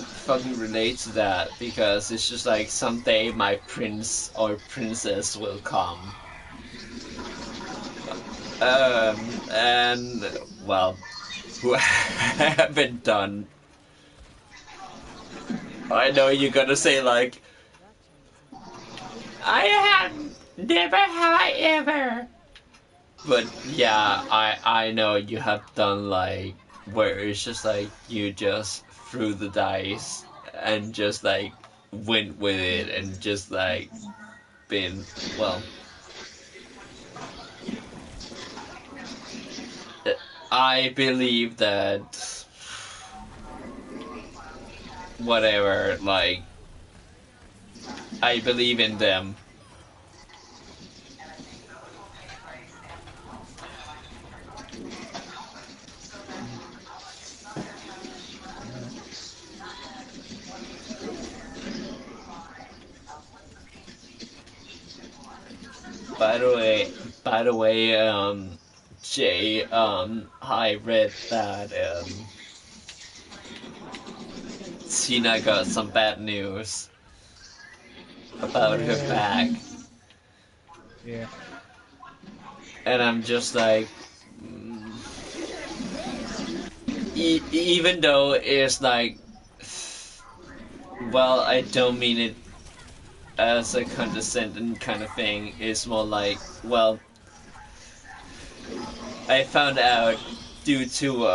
fucking relate to that because it's just like someday my prince or princess will come. And well, who haven't done. I know you're gonna say like, I have never have I ever. But yeah, I know you have done like where it's just like you just threw the dice and just like went with it and just like been well. I believe that whatever, like I believe in them. By the way, by the way, Jay, I read that Tina got some bad news about her back, Yeah. and I'm just like, even though it's like, well, I don't mean it as a condescending kind of thing. It's more like, well, I found out due to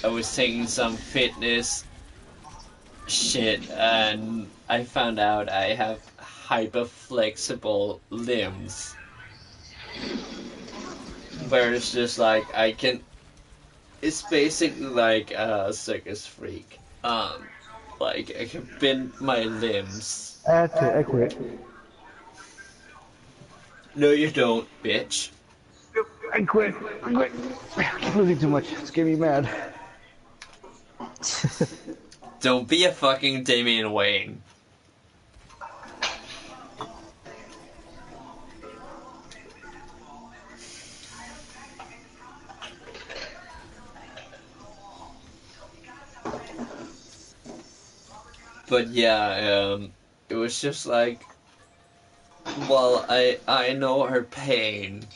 I was taking some fitness shit, and I found out I have hyper flexible limbs. Where it's just like I can. It's basically like a circus freak. Like I can bend my limbs. That's it, I quit. No, you don't, bitch. I quit. I quit. I keep losing too much. It's getting me mad. Don't be a fucking Damian Wayne. But yeah, it was just like, well, I know her pain,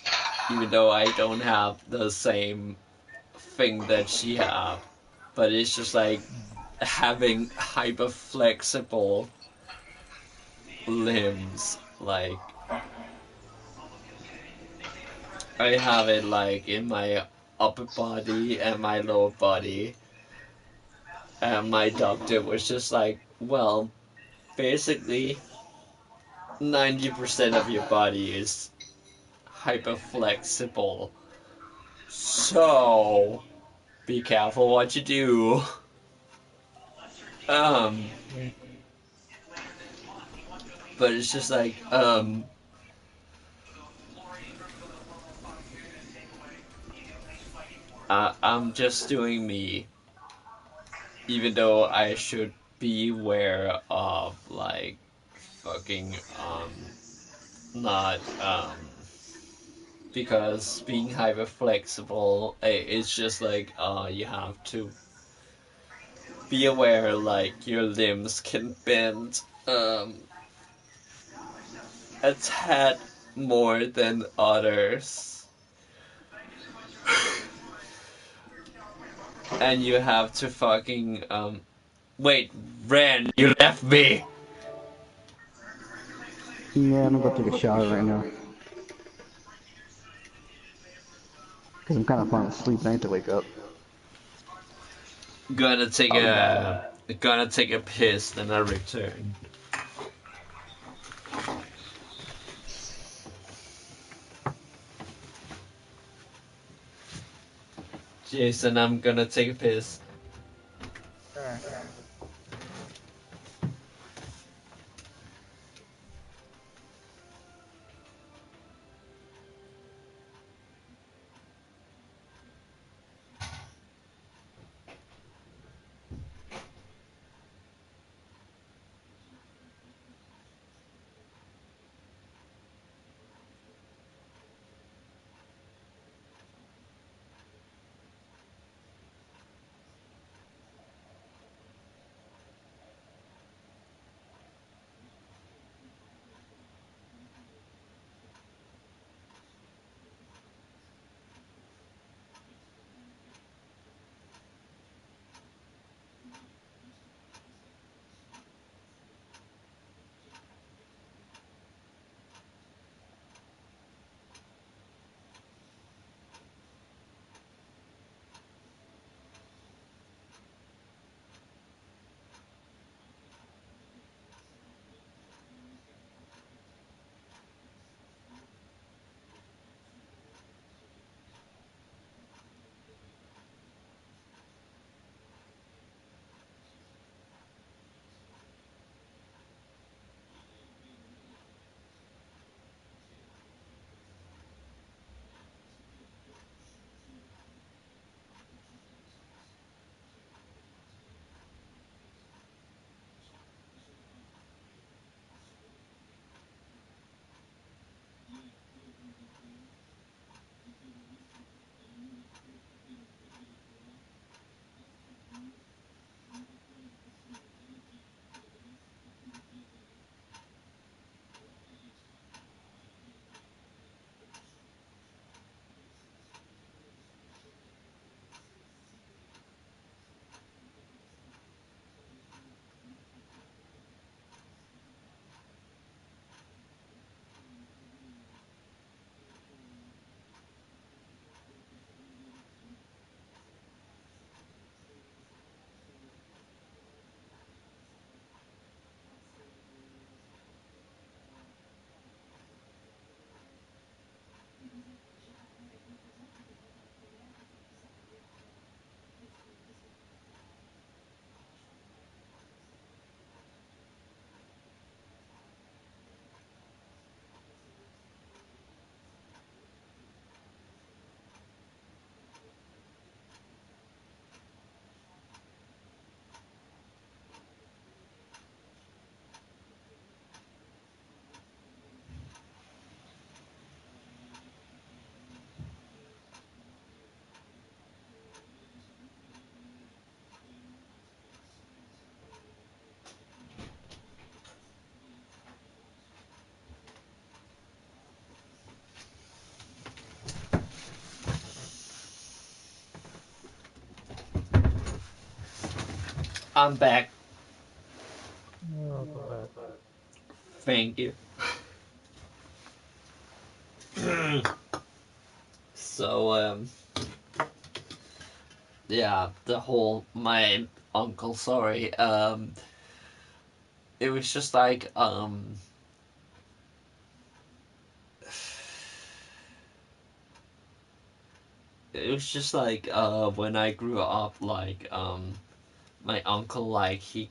even though I don't have the same thing that she have. But it's just like having hyper flexible limbs. Like I have it like in my upper body and my lower body. And my doctor was just like, well, basically 90% of your body is hyper flexible. So be careful what you do. Um but it's just like I'm just doing me, even though I should be aware of like fucking not because being hyper flexible, it's just like you have to be aware like your limbs can bend a tad more than others. And you have to fucking wait, Ren, you left me. Yeah, I'm gonna go take a shower right now. Because I'm kind of falling asleep and I need to wake up. Gonna take I'll be back. a piss, then I return. Jason, I'm gonna take a piss. Alright. I'm back. Welcome back. Thank you. So, yeah, the whole, my uncle, sorry, it was just like, it was just like, when I grew up, like, my uncle, like, he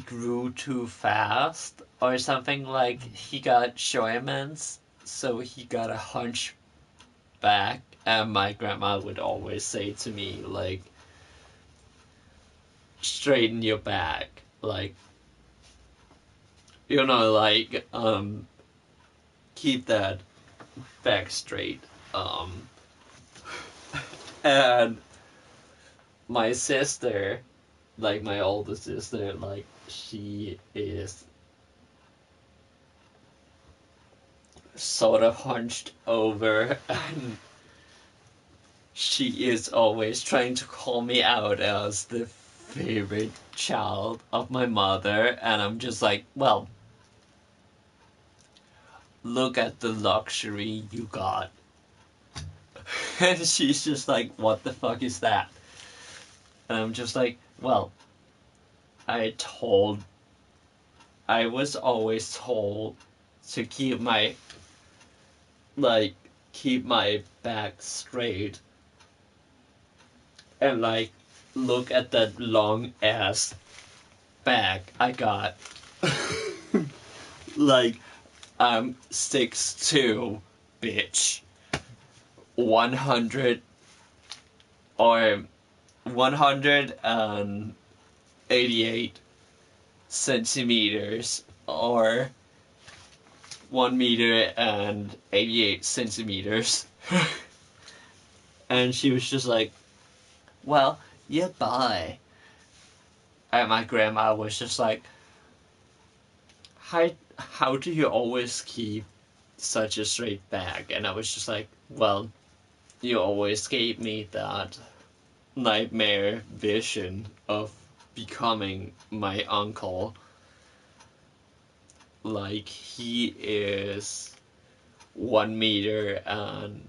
grew too fast or something, like, he got Scheuermann's, so he got a hunchback, and my grandma would always say to me, like, straighten your back, like, like, keep that back straight. Um, and my sister, like my older sister, like she is sort of hunched over and she is always trying to call me out as the favorite child of my mother, and I'm just like, well, look at the luxury you got. And she's just like, what the fuck is that? And I'm just like, well, I told, I was always told to like, keep my back straight and, like, look at that long ass back I got. Like, I'm 6'2", bitch. 100 or 188 centimeters or 1 meter and 88 centimeters. And she was just like, well, yeah, bye. And my grandma was just like, how do you always keep such a straight back? And I was just like, well, you always gave me that nightmare vision of becoming my uncle. Like, he is 1 meter and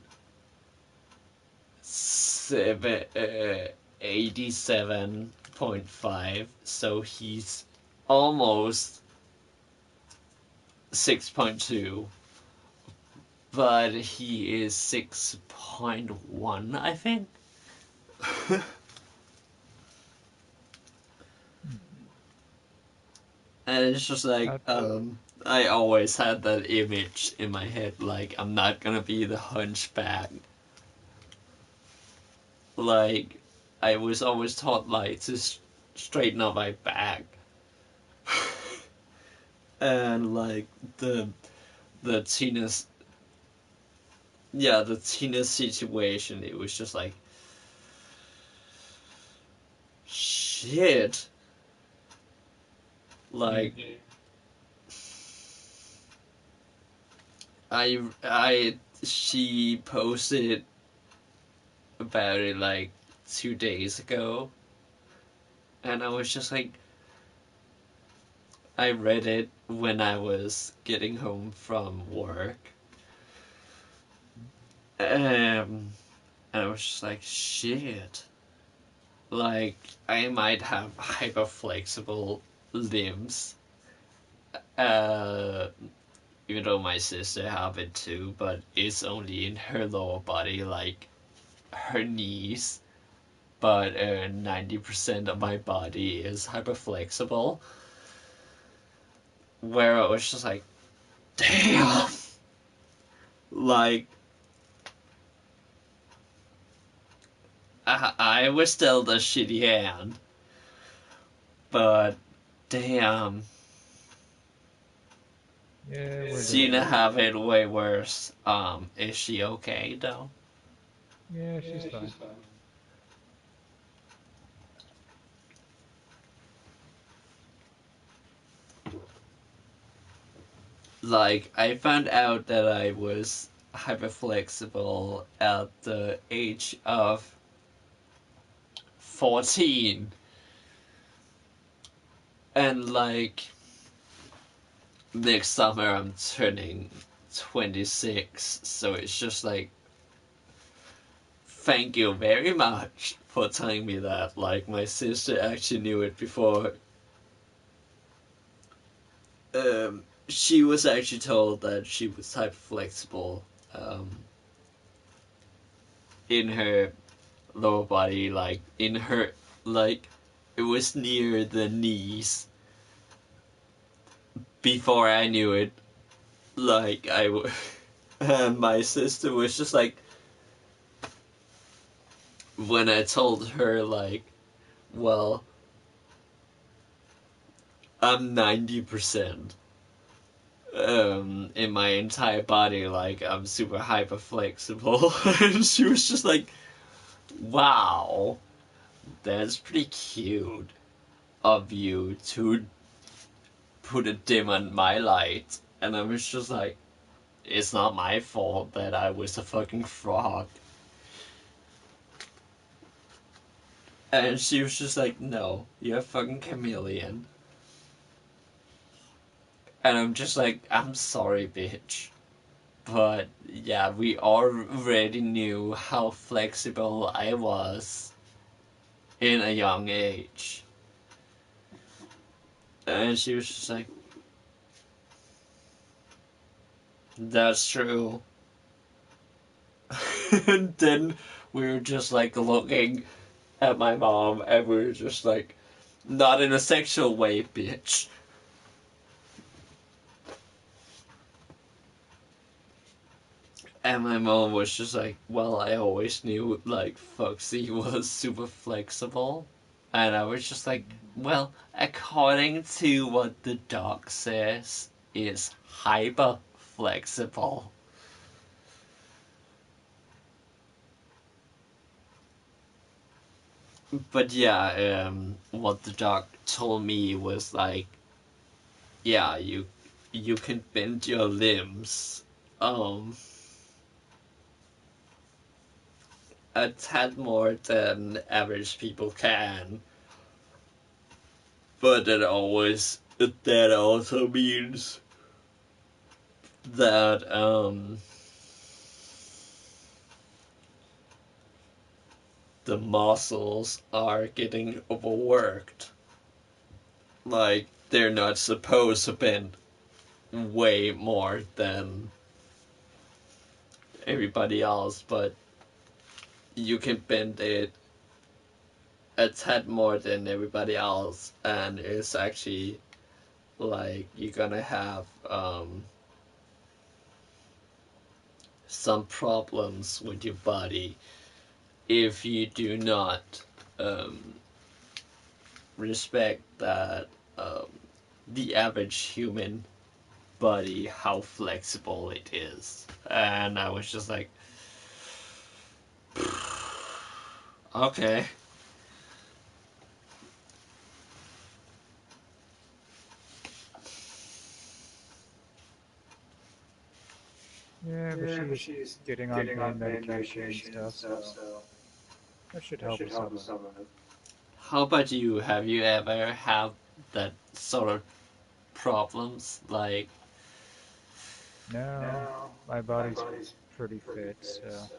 87.5, so he's almost 6.2, but he is 6.1, I think. And it's just like, I always had that image in my head, like, I'm not gonna be the hunchback. Like, I was always taught, like, to straighten up my back. And, like, the Tina's, yeah, the Tina situation, it was just like, shit. Like, she posted about it like 2 days ago, and I was just like, I read it when I was getting home from work, and I was just like, shit. Like, I might have hyperflexible limbs, uh, even though my sister have it too, but it's only in her lower body, like her knees. But 90% of my body is hyperflexible. Where I was just like, damn! Like, I was still the shitty hand, but damn. Yeah, we're Cena doing. have it way worse. Is she okay though? Yeah, she's fine. Like, I found out that I was hyperflexible at the age of 14. And like next summer I'm turning 26, so it's just like, thank you very much for telling me that. Like, my sister actually knew it before. She was actually told that she was type flexible in her lower body, like in her, like it was near the knees. Before I knew it, like and my sister was just like, when I told her like, well, I'm 90% in my entire body, like I'm super hyper flexible. And she was just like, wow, that's pretty cute of you to put a dim on my light. And I was just like, it's not my fault that I was a fucking frog. And she was just like, no, you're a fucking chameleon. And I'm just like, I'm sorry, bitch. But yeah, we already knew how flexible I was in a young age. And she was just like, that's true. And then we were just like looking at my mom and we were just like, not in a sexual way, bitch. And my mom was just like, well, I always knew like Foxy was super flexible. And I was just like, well, according to what the doc says, is hyper flexible. But yeah, what the doc told me was like, yeah, you can bend your limbs, a tad more than average people can. But that also means that the muscles are getting overworked. Like, they're not supposed to bend way more than everybody else, but you can bend it a tad more than everybody else, and it's actually like you're gonna have some problems with your body if you do not um, respect that the average human body, how flexible it is. And I was just like, okay. Yeah, but she's getting on pain medication and stuff, so that should help with some of it. How about you? Have you ever had that sort of problems? Like, No, my body's pretty fit, so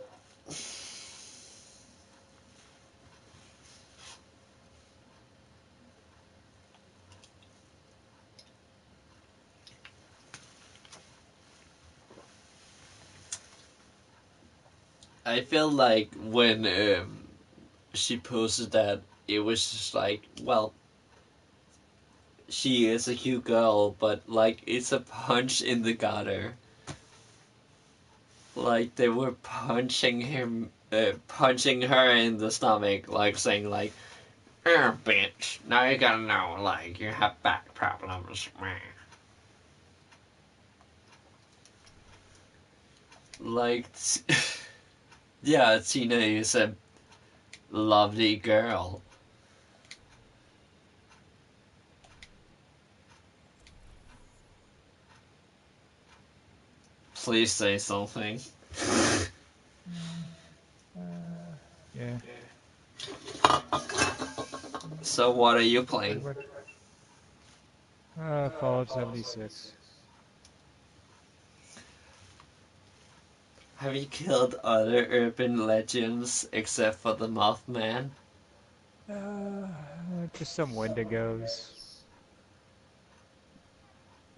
I feel like when she posted that, it was just like, well, she is a cute girl, but like, it's a punch in the gutter. Like, they were punching her in the stomach, like saying like, bitch, now you gotta know, like, you have back problems. Like, yeah, Tina is a lovely girl. Please say something. yeah. So what are you Pretty playing? much. Fallout 76. Have you killed other urban legends except for the Mothman? Just some Wendigos.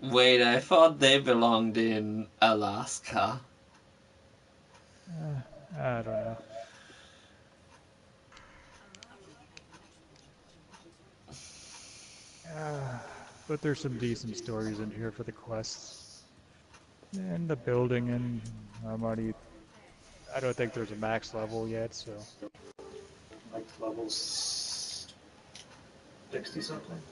Wait, I thought they belonged in Alaska. I don't know. But there's some decent stories in here for the quests. And the building, and I don't think there's a max level yet, so. Like levels 60 something?